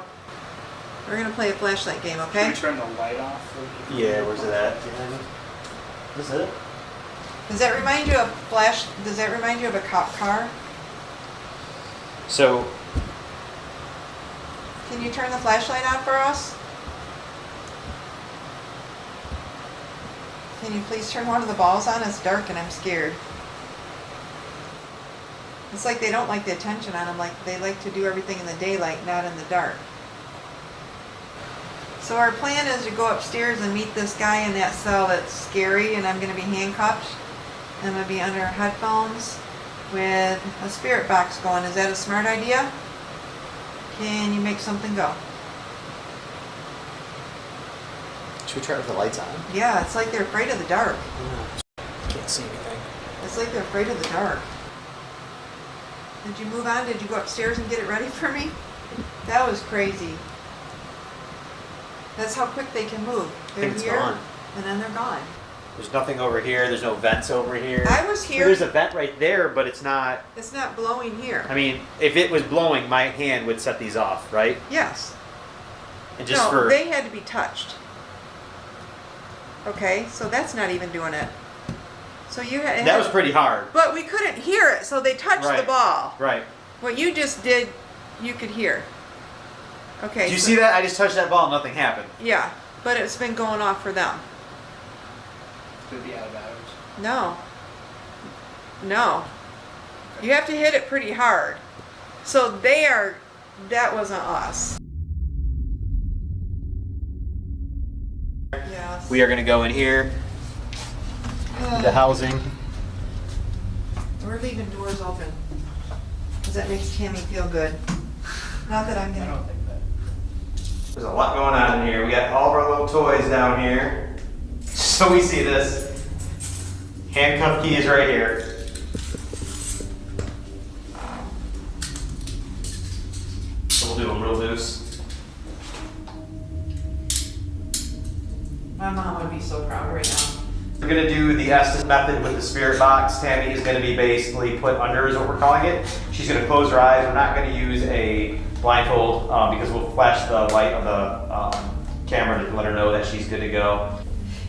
We're going to play a flashlight game, okay? Can we turn the light off? Yeah, where's it at? Is it? Does that remind you of a cop car? So, Can you turn the flashlight on for us? Can you please turn one of the balls on? It's dark and I'm scared. It's like they don't like the attention on them, like they like to do everything in the daylight, not in the dark. So our plan is to go upstairs and meet this guy in that cell that's scary, and I'm going to be handcuffed. I'm going to be under headphones with a spirit box going. Is that a smart idea? Can you make something go? should we try it with the lights on? Yeah, it's like they're afraid of the dark. Can't see anything. It's like they're afraid of the dark. Did you move on? Did you go upstairs and get it ready for me? That was crazy. That's how quick they can move. They're it's here, gone. and then they're gone. There's nothing over here. There's no vents over here. I was So here. there's a vent right there, but it's not. It's not blowing here. I mean, if it was blowing, my hand would set these off, right? Yes. And just No, for they had to be touched. Okay, so that's not even doing it. So you had. that was pretty hard. But we couldn't hear it, so they touched the Right. ball. Right. What you just did, you could hear. Okay. Did you so- see that? I just touched that ball and nothing happened. Yeah, but it's been going off for them. Could be out of hours. No. No. You have to hit it pretty hard. So that wasn't us. Yes. We are going to go in here, the housing. We're leaving doors open. Because that makes Tammy feel good. Not that I'm I gonna. don't think that. There's a lot going on in here. We got all of our little toys down here. So we see this. Handcuff key is right here. So we'll do them real loose. My mom would be so proud right now. We're going to do the Estes Method with the spirit box. Tammy is going to be basically put under is what we're calling it. She's going to close her eyes. We're not going to use a blindfold because we'll flash the light of the camera to let her know that she's good to go.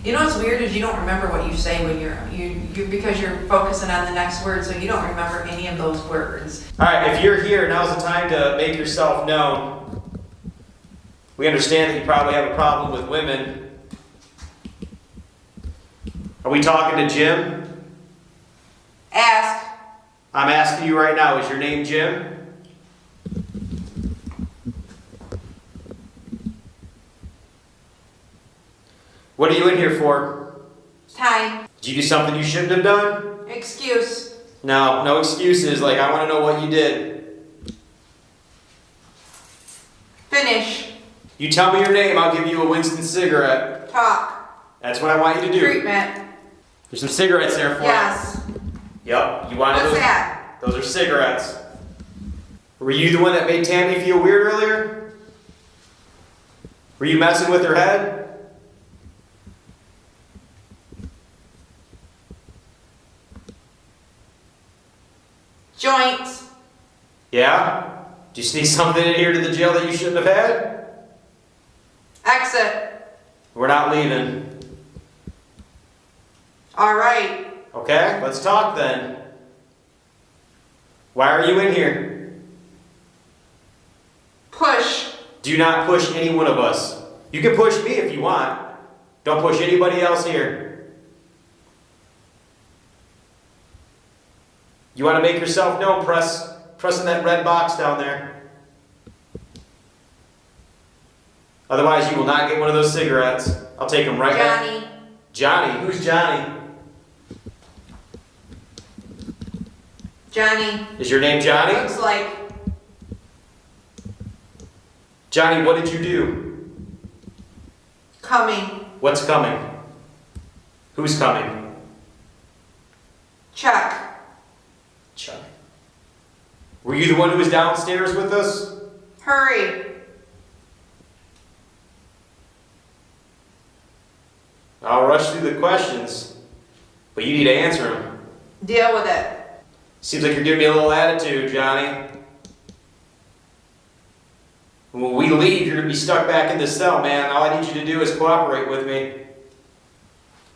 You know what's weird is you don't remember what you say when you because you're focusing on the next word, so you don't remember any of those words. All right, if you're here, now's the time to make yourself known. We understand that you probably have a problem with women. Are we talking to Jim? Ask. I'm asking you right now, is your name Jim? What are you in here for? Time. Did you do something you shouldn't have done? Excuse. No, no excuses. Like, I want to know what you did. Finish. You tell me your name, I'll give you a Winston cigarette. Talk. That's what I want you to do. Treatment. There's some cigarettes there for Yes. you. Yep, you wanted What's those? that? Those are cigarettes. Were you the one that made Tammy feel weird earlier? Were you messing with her head? Joints. Yeah? Do you sneak something in here to the jail that you shouldn't have had? Exit. We're not leaving. All right. Okay, let's talk then. Why are you in here? Push. Do not push any one of us. You can push me if you want. Don't push anybody else here. You want to make yourself known, pressing that red box down there. Otherwise, you will not get one of those cigarettes. I'll take them right back. Johnny. Johnny? Who's Johnny? Johnny. Is your name Johnny? Looks like. Johnny, what did you do? Coming. What's coming? Who's coming? Chuck. Chuck. Were you the one who was downstairs with us? Hurry. I'll rush through the questions, but you need to answer them. Deal with it. Seems like you're giving me a little attitude, Johnny. When we leave, you're going to be stuck back in this cell, man. All I need you to do is cooperate with me.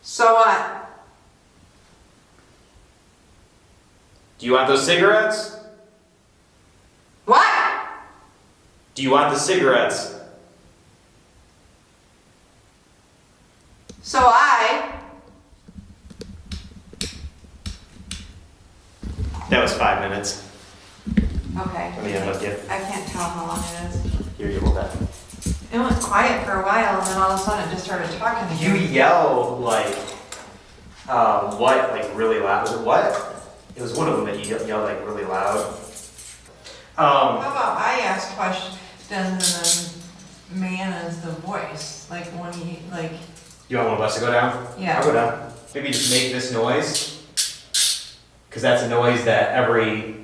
So what? Do you want those cigarettes? What? Do you want the cigarettes? So I. That was 5 minutes. Okay. Let me unhook you. I can't tell how long it is. Here, you hold that. It went quiet for a while, and then all of a sudden it just started talking You again. yell like, what? Like really loud? Was it what? It was one of them that you yelled like really loud. How about I ask questions and then man is the voice? Like when he, like, You want one of us to go down? Yeah. I'll go down. Maybe just make this noise. Because that's a noise that every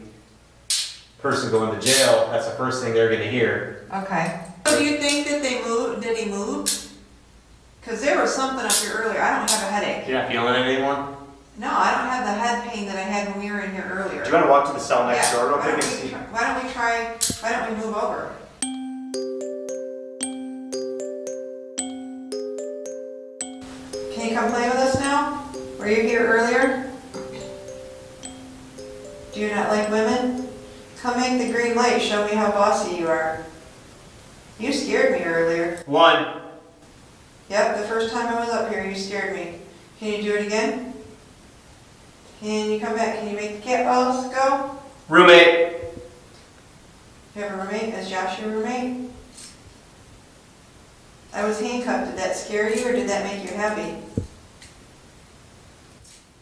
person going to jail, that's the first thing they're going to hear. okay. So do you think that they moved, did he move? Because there was something up here earlier. I don't have a headache. You're not feeling it anymore? No, I don't have the head pain that I had when we were in here earlier. Do you want to walk to the cell next Yeah. door real Why quick and don't we see? try- why don't we move over? Can you come play with us now? Were you here earlier? Do you not like women? Come make the green light, show me how bossy you are. You scared me earlier. 1. Yep, the first time I was up here, you scared me. Can you do it again? Can you come back? Can you make the cat balls go? Roommate. You have a roommate? Is Josh your roommate? I was handcuffed. Did that scare you or did that make you happy?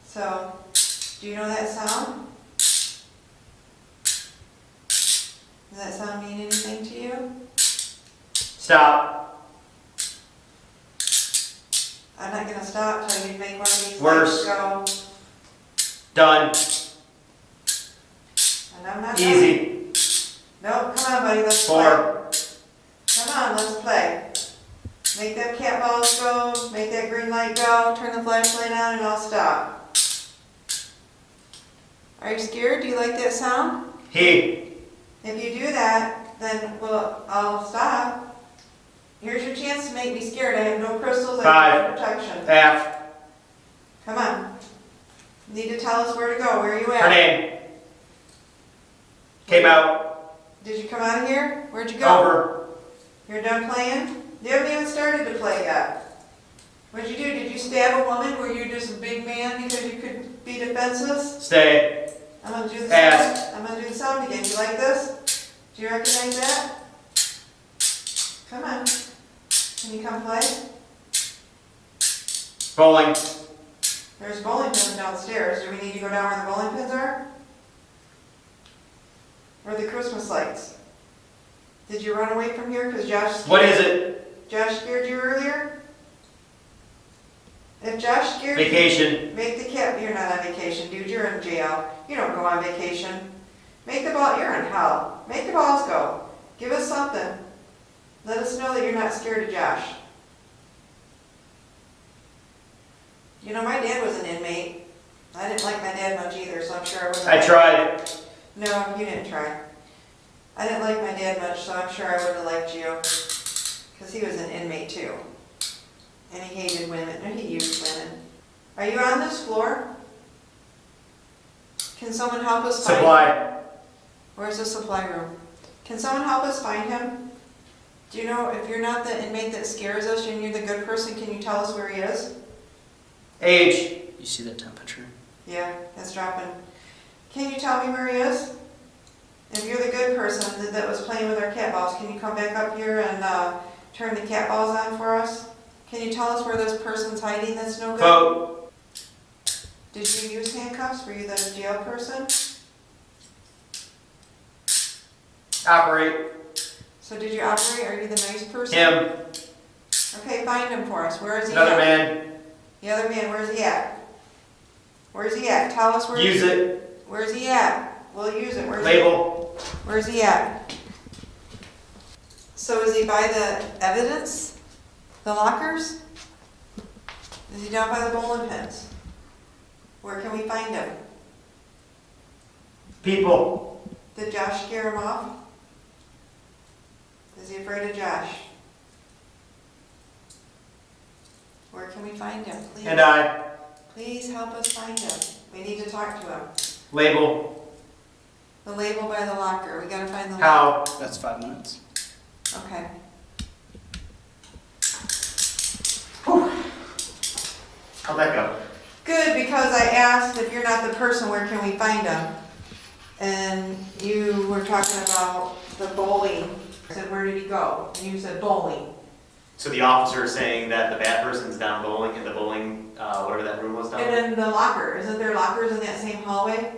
So, do you know that sound? Does that sound mean anything to you? Stop. I'm not gonna stop till you make one of these Worse. lights go. Done. And I'm not done. Easy. Nope, come on buddy, let's 4. play. Come on, let's play. Make that cat balls go, make that green light go, turn the flashlight on and I'll stop. Are you scared? Do you like that sound? He. If you do that, then I'll stop. Here's your chance to make me scared. I have no crystals, I have no protection. F. Come on. You need to tell us where to go. Where are you at? Her name. Came out. Did you come out of here? Where'd you go? Over. You're done playing? You haven't even started to play yet. What'd you do? Did you stab a woman? Were you just a big man because you could be defenseless? Stay. I'm gonna do the Ask. sound. I'm gonna do the sound again. You like this? Do you recognize that? Come on. Can you come play? Bowling. There's bowling pins downstairs. Do we need to go down where the bowling pins are? Or the Christmas lights? Did you run away from here because Josh What is it? Josh scared you earlier? If Josh scared Vacation. you, make the cat. You're not on vacation, dude. You're in jail. You don't go on vacation. Make the ball. You're in hell. Make the balls go. Give us something. Let us know that you're not scared of Josh. You know, my dad was an inmate. I didn't like my dad much either, so I'm sure I wouldn't. I tried. No, you didn't try. I didn't like my dad much, so I'm sure I would have liked you. Because he was an inmate too. And he hated women, and he used women. Are you on this floor? Can someone help us find him? Supply. Where's the supply room? Can someone help us find him? Do you know, if you're not the inmate that scares us and you're the good person, can you tell us where he is? Age. You see the temperature? Yeah, it's dropping. Can you tell me where he is? If you're the good person that was playing with our cat balls, can you come back up here and turn the cat balls on for us? Can you tell us where this person's hiding that's no good? Vote. Did you use handcuffs? Were you the jail person? Operate. So did you operate? Are you the nice person? Him. Okay, find him for us. Where is he Another at? man. The other man, where's he at? Where's he at? Tell us where Use it. Where's he at? We'll use it. Label. Where's he at? So is he by the evidence? The lockers? Is he down by the bowling pins? Where can we find him? People. Did Josh scare him off? Is he afraid of Josh? Where can we find him? Please. And I. Please help us find him. We need to talk to him. Label. The label by the locker. We gotta find the How. That's 5 minutes. Okay. How'd that go? Good, because I asked if you're not the person, where can we find him? And you were talking about the bowling. I said, where did he go? And you said bowling. So the officer is saying that the bad person's down bowling in the bowling, whatever that room was down And there? then the locker. Isn't there lockers in that same hallway?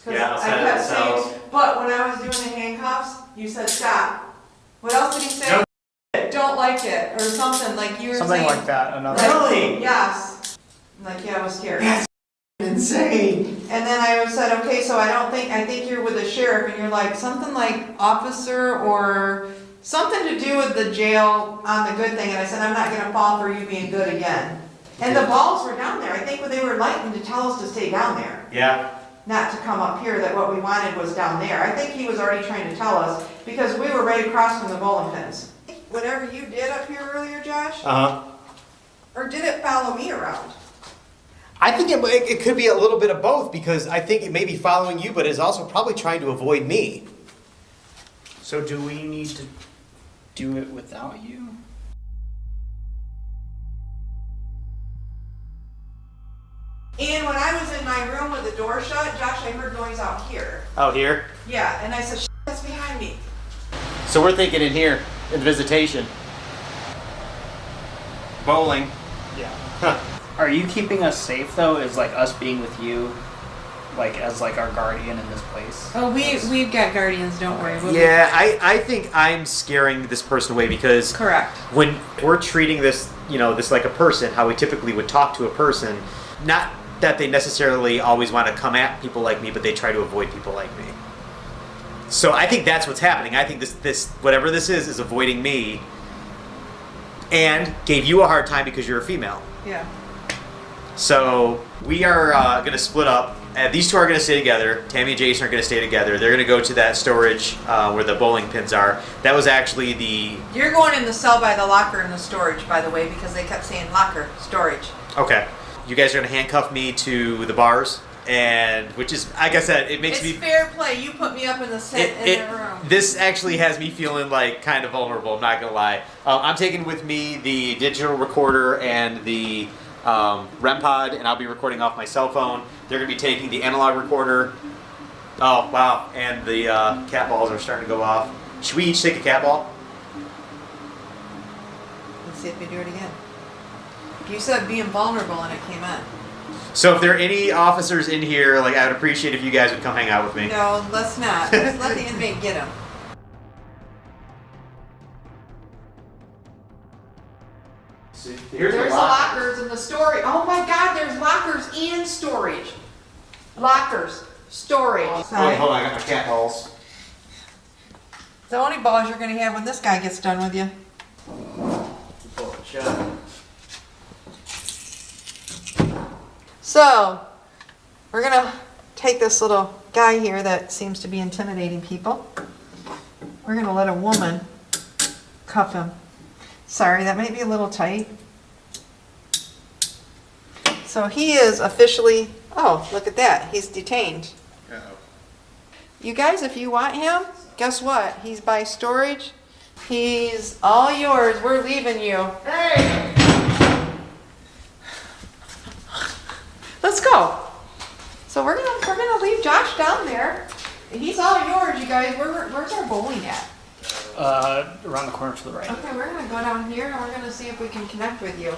'Cause Yeah, I outside of kept the cells. saying, but when I was doing the handcuffs, you said stop. What else did he say? No. Don't like it, or something like you were Something saying. like that. Another. Really? Yes. I'm like, yeah, I was scared. That's insane. And then I said, okay, so I think you're with the sheriff, and you're like, something like officer or something to do with the jail on the good thing. And I said, I'm not gonna fall for you being good again. And the balls were down there. I think they were lightened to tell us to stay down there, Yeah. not to come up here, that what we wanted was down there. I think he was already trying to tell us, because we were right across from the bowling pins. Whatever you did up here earlier, Josh, Uh-huh. or did it follow me around? I think it could be a little bit of both, because I think it may be following you, but is also probably trying to avoid me. So do we need to do it without you? And when I was in my room with the door shut, Josh, I heard noise out here. Out here? Yeah, and I said, that's behind me. So we're thinking in here, in visitation. Bowling. Yeah. Huh. Are you keeping us safe though? Is like us being with you, like as like our guardian in this place? Oh, we've got guardians, don't worry. Yeah, I think I'm scaring this person away, because Correct. when we're treating this, this like a person, how we typically would talk to a person, not that they necessarily always want to come at people like me, but they try to avoid people like me. So I think that's what's happening. I think this whatever this is avoiding me, and gave you a hard time because you're a female. Yeah. So we are going to split up. These two are going to stay together. Tammy and Jason are going to stay together. They're going to go to that storage where the bowling pins are. That was actually the... You're going in the cell by the locker in the storage, by the way, because they kept saying locker, storage. Okay. You guys are going to handcuff me to the bars, and which is, like I said, it makes It's me... fair play. You put me up in the room. This actually has me feeling like kind of vulnerable, I'm not going to lie. I'm taking with me the digital recorder and the REM pod, and I'll be recording off my cell phone. They're going to be taking the analog recorder. Oh, wow. And the cat balls are starting to go off. Should we each take a cat ball? Let's see if we do it again. You said being vulnerable and it came in. So if there are any officers in here, like, I would appreciate if you guys would come hang out with me. No, let's not. Let's let the inmate get him. Here's There's the locker. lockers in the storage. Oh my God, there's lockers and storage. Lockers, storage. Oh, hold on, I got my cat balls. The only balls you're gonna have when this guy gets done with you. Pull it shut. So, we're gonna take this little guy here that seems to be intimidating people. We're gonna let a woman cuff him. Sorry, that may be a little tight. So he is officially, oh, look at that, he's detained. You guys, if you want him, guess what? He's by storage. He's all yours. We're leaving you. Hey! Let's go. So we're gonna we're gonna leave Josh down there. He's all yours, you guys. Where's our bowling at? Around the corner to the right. Okay, we're gonna go down here and we're gonna see if we can connect with you.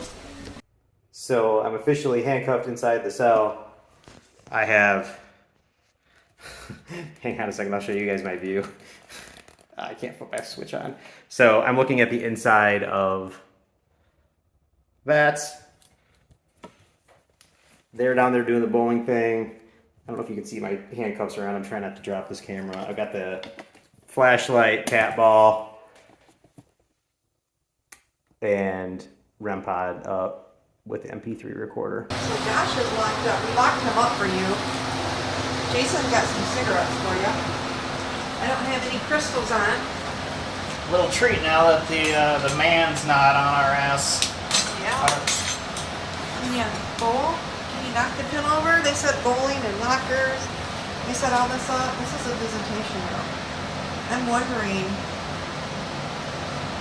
So I'm officially handcuffed inside the cell. I have, hang on a second, I'll show you guys my view. I can't put my switch on. So I'm looking at the inside of that. They're down there doing the bowling thing. I don't know if you can see my handcuffs around. I'm trying not to drop this camera. I've got the flashlight, cat ball, and REM pod up with the MP3 recorder. So Josh is locked up. We locked him up for you. Jason got some cigarettes for you. I don't have any crystals on. Little treat now that the man's not on our ass. Yeah. Can you bowl? Can you knock the pin over? They said bowling and lockers. They set all this up. This is a visitation room. I'm wondering.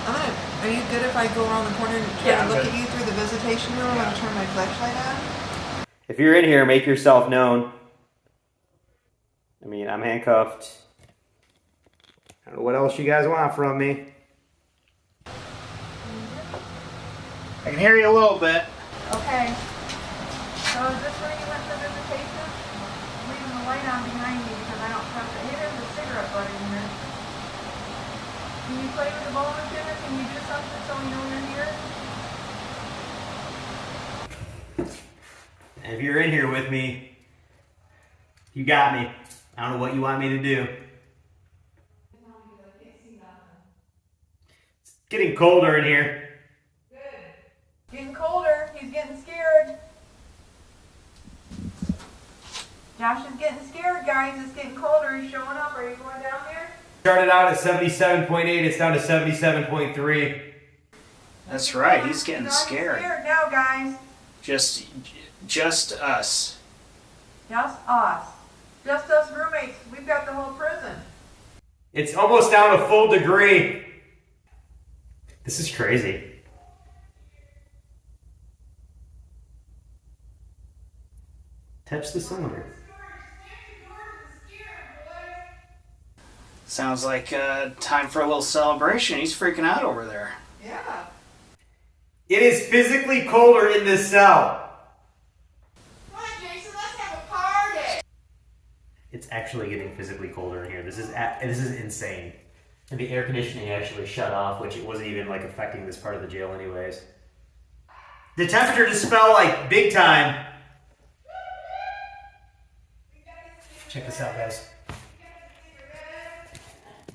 Are you good if I go around the corner and try to look at you through the visitation room and turn my flashlight on? If you're in here, make yourself known. I mean, I'm handcuffed. I don't know what else you guys want from me. I can hear you a little bit. Okay. So is this where you went for visitation? I'm leaving the light on behind you because I don't trust it. Hey, there's a cigarette butt in here. Can you play with the bowling pin or can you do something so we know you're here? If you're in here with me, you got me. I don't know what you want me to do. It's getting colder in here. Good. Getting colder. He's getting scared. Josh is getting scared, guys. It's getting colder. He's showing up. Are you going down there? Started out at 77.8, it's down to 77.3. That's right. He's getting He's scared. scared now, guys. Just us. Just us. Just us roommates. We've got the whole prison. It's almost down a full degree. This is crazy. Touch the cylinder. Sounds like time for a little celebration. He's freaking out over there. Yeah. It is physically colder in this cell. Come on, Jason. Let's have a party. It's actually getting physically colder in here. This is insane. And the air conditioning actually shut off, which it wasn't even like affecting this part of the jail anyways. The temperature just fell like big time. Check this out, guys.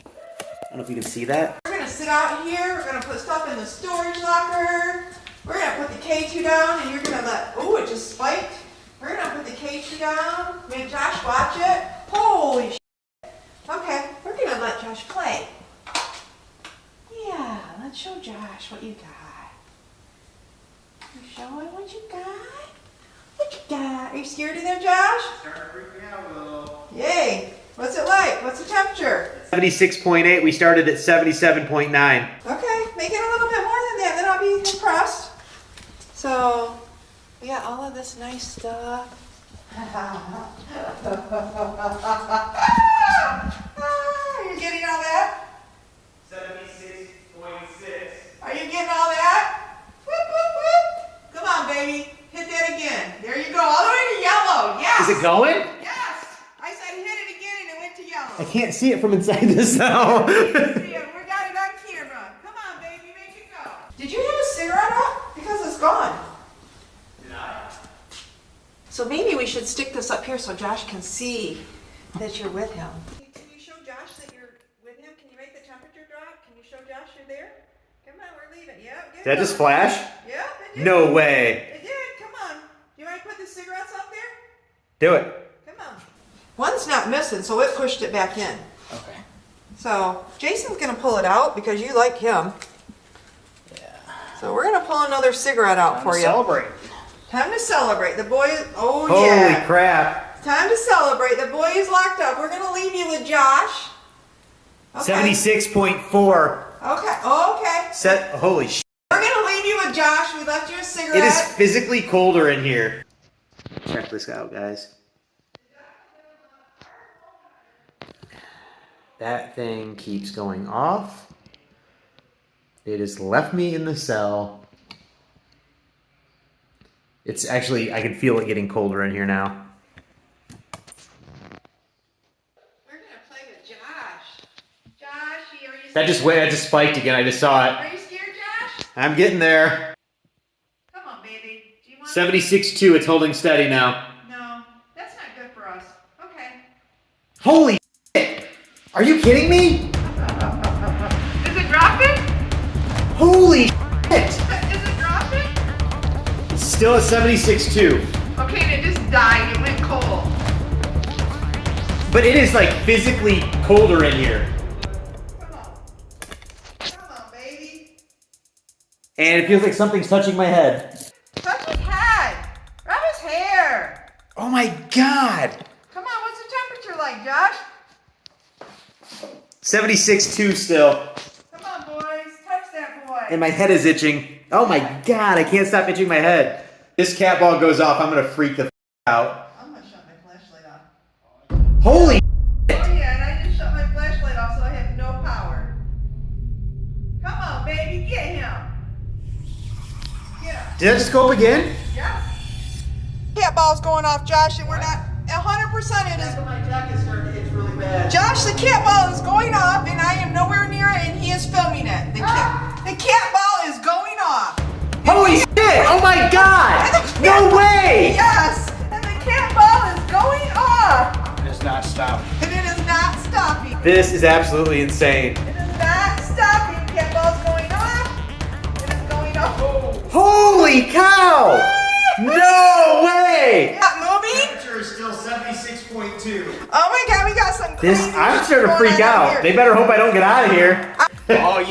I don't know if you can see that. We're going to sit out here. We're going to put stuff in the storage locker. We're going to put the K2 down and you're going to let... Oh, it just spiked. We're going to put the K2 down. Make Josh watch it. Holy shit. Okay, we're going to let Josh play. Yeah, let's show Josh what you got. You showing what you got? What you got? Are you scared of there, Josh? Starting to freak me out a little. Yay. What's it like? What's the temperature? 76.8. We started at 77.9. Okay, make it a little bit more than that, then I'll be impressed. So, we got all of this nice stuff. Are you getting all that? 76.6. Are you getting all that? Whoop, whoop, whoop. Come on, baby. Hit that again. There you go. All the way to yellow. Yes. Is it going? Yes. I said hit it again and it went to yellow. I can't see it from inside the cell. We got it on camera. Come on, baby. Make it go. Did you have a cigarette up? Because it's gone. Did I? So maybe we should stick this up here so Josh can see that you're with him. Can you show Josh that you're with him? Can you make the temperature drop? Can you show Josh you're there? Come on, we're leaving. Yep. Did that just flash? Yeah, it did. No way. It did. Come on. You want to put the cigarettes up there? Do it. Come on. One's not missing, so it pushed it back in. Okay. So Jason's going to pull it out because you like him. Yeah. So we're going to pull another cigarette out for you. Celebrate. Time to celebrate. The boy, oh Holy yeah. crap. Time to celebrate. The boy is locked up. We're going to leave you with Josh. Okay. 76.4. Okay. Holy shit. We're going to leave you with Josh. We left you a cigarette. It is physically colder in here. Check this out, guys. That thing keeps going off. It has left me in the cell. It's actually, I can feel it getting colder in here now. We're gonna play with Josh. Joshy, are you That just spiked again. I just saw it. Are you scared, Josh? I'm getting there. Come on, baby. Do you want 76.2. It's holding steady now. No, that's not good for us. Okay. Holy shit! Are you kidding me? Is it dropping? Holy shit! Is it dropping? It's still at 76.2. Okay, and it just died. It went cold. But it is like physically colder in here. Come on. Come on, baby. And it feels like something's touching my head. Touch his head. Rub his hair. Oh my god! Come on, what's the temperature like, Josh? 76.2 still. Come on, boys. Touch that boy. And my head is itching. Oh my god, I can't stop itching my head. This cat ball goes off, I'm gonna freak the out. I'm gonna shut my flashlight off. Holy Oh yeah, and I just shut my flashlight off so I have no power. Come on, baby, get him. Get him. Did that just go up again? Yeah. Cat ball's going off, Josh, and we're not 100% it is. My jacket's starting to itch really bad. Josh, the cat ball is going off, and I am nowhere near it, and he is filming it. The cat ball is going off. Holy shit! Oh my god! No way! Yes, and the cat ball is going off, It is not stopping. and it is not stopping. This is absolutely insane. It is not stopping. Cat ball's going off. It is going off. Holy cow! No way! Not moving? Temperature is still 76.2. Oh my god, we got some This, crazy I'm shit starting to going freak on out. here. They better hope I don't get out of here. Oh,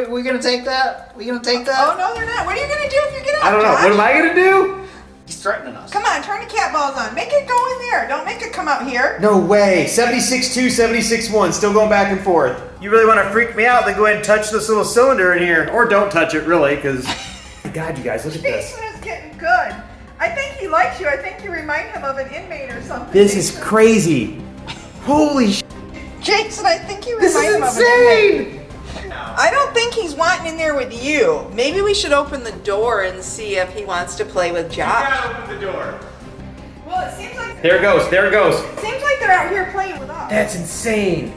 we're gonna take that? We gonna take that? Oh no, they're not. What are you gonna do if you get out? I don't know. Josh? What am I gonna do? He's threatening us. Come on, turn the cat balls on. Make it go in there. Don't make it come out here. No way. 76.2, 76.1. Still going back and forth. You really want to freak me out? Then go ahead and touch this little cylinder in here. Or don't touch it, really, because... God, you guys, look at this. Jason is getting good. I think he likes you. I think you remind him of an inmate or something. This is crazy. Holy sh... Jason, I think you This remind him is of an inmate. insane! I don't think he's wanting in there with you. Maybe we should open the door and see if he wants to play with Josh. Open the door. Well, it seems like There it goes. There it goes. seems like they're out here playing with us. That's insane.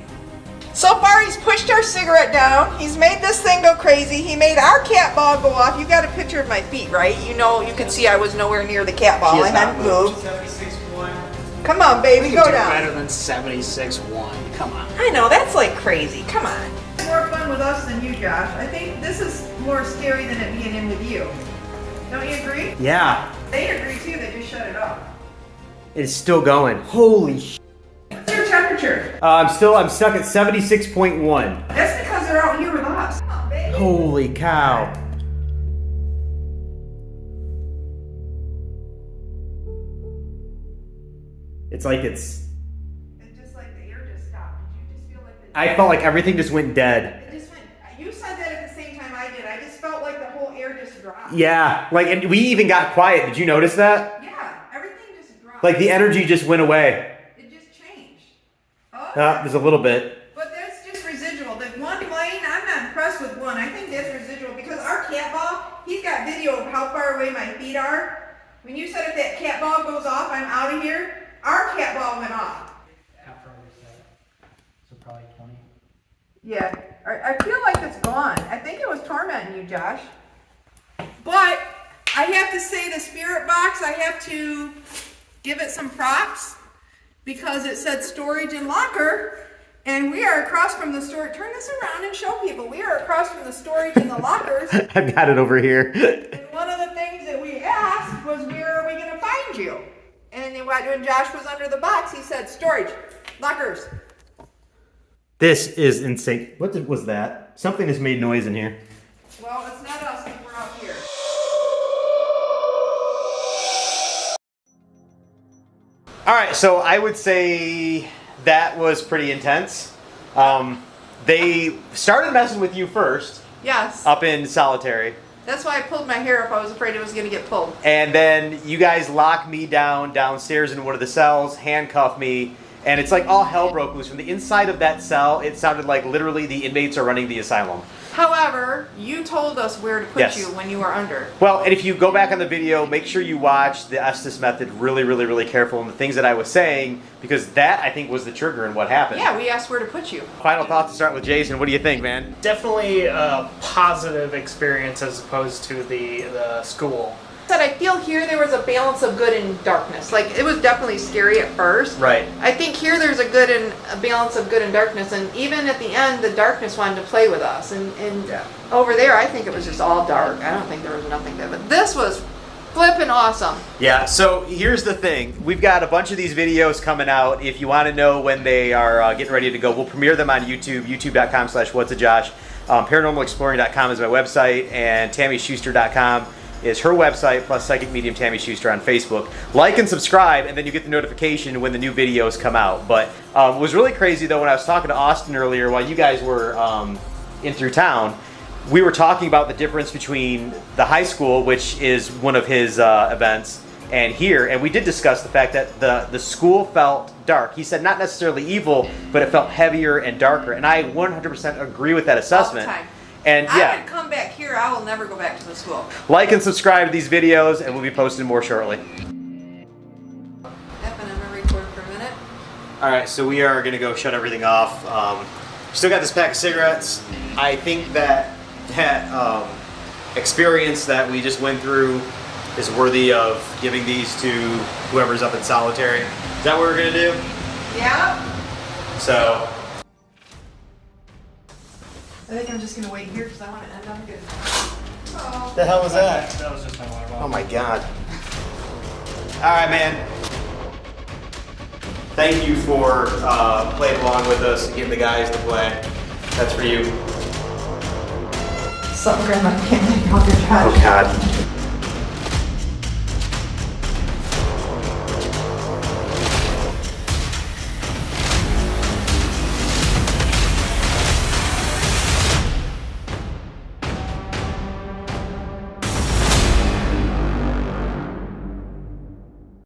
So far, he's pushed our cigarette down. He's made this thing go crazy. He made our cat ball go off. You got a picture of my feet, right? You know, you can see I was nowhere near the cat ball. I hadn't moved. 76.1. Come on, baby, go down. Better than 76.1. Come on. I know, that's like crazy. Come on. More fun with us than you, Josh. I think this is more scary than it being in with you. Don't you agree? Yeah. They agree too. They just shut it off. It's still going. Holy sh... What's your temperature? I'm stuck at 76.1. That's because they're out here with us. Come on, baby. Holy cow. It's like it's... It's just like the air just stopped. Did you just feel like the I felt like everything just went dead. It just went. You said that at the same time I did. I just felt like the whole air just dropped. Yeah, like, and we even got quiet. Did you notice that? Yeah, everything just dropped. Like the energy just went away. It just changed. Oh. There's a little bit. But that's just residual. The one lane, I'm not impressed with one. I think that's residual because our cat ball, he's got video of how far away my feet are. When you said if that cat ball goes off, I'm out of here. Our cat ball went off. After I reset. So probably 20. Yeah, I feel like it's gone. I think it was tormenting you, Josh. But I have to say the spirit box, I have to give it some props because it said storage and locker. And we are across from the storage. Turn this around and show people. We are across from the storage and the lockers. I've got it over here. And one of the things that we asked was, where are we going to find you? And then when Josh was under the box, he said, storage, lockers. This is insane. What was that? Something just made noise in here. Well, it's not us if we're out here. All right, so I would say that was pretty intense. They started messing with you first, Yes. up in solitary. That's why I pulled my hair up. I was afraid it was going to get pulled. And then you guys locked me downstairs in one of the cells, handcuffed me, And it's like all hell broke loose. From the inside of that cell, it sounded like literally the inmates are running the asylum. However, you told us where to put Yes. you when you were under. Well, and if you go back on the video, make sure you watch the Estes Method really careful in the things that I was saying, because that, I think, was the trigger in what happened. Yeah, we asked where to put you. Final thoughts to start with Jason. What do you think, man? Definitely a positive experience as opposed to the school. Said I feel here there was a balance of good and darkness. Like, it was definitely scary at first. Right. I think here there's a good and a balance of good and darkness, and even at the end, the darkness wanted to play with us. And Yeah. over there, I think it was just all dark. I don't think there was nothing there. But this was flipping awesome. Yeah, so here's the thing. We've got a bunch of these videos coming out. If you want to know when they are getting ready to go, we'll premiere them on YouTube, youtube.com/whatsajosh. Paranormalexploring.com is my website, and TammySchuster.com is her website, plus Psychic Medium Tammy Schuster on Facebook. Like and subscribe, and then you get the notification when the new videos come out. But it was really crazy, though, when I was talking to Austin earlier while you guys were in through town, we were talking about the difference between the high school, which is one of his events, and here, and we did discuss the fact that the school felt dark. He said not necessarily evil, but it felt heavier and darker, and I 100% agree with that assessment. All the time. And I yeah, would come back here. I will never go back to the school. like and subscribe to these videos, and we'll be posting more shortly. Evan, I'm gonna record for a minute. All right, so we are gonna go shut everything off. Still got this pack of cigarettes. I think that experience that we just went through is worthy of giving these to whoever's up in solitary. Is that what we're gonna do? Yeah. So, I think I'm just gonna wait here because I want to end on good. Oh. the hell was that? That was just my water bottle. Oh my God. All right, man. Thank you for playing along with us and getting the guys to play. That's for you. Something grab my family. I'll get Oh God.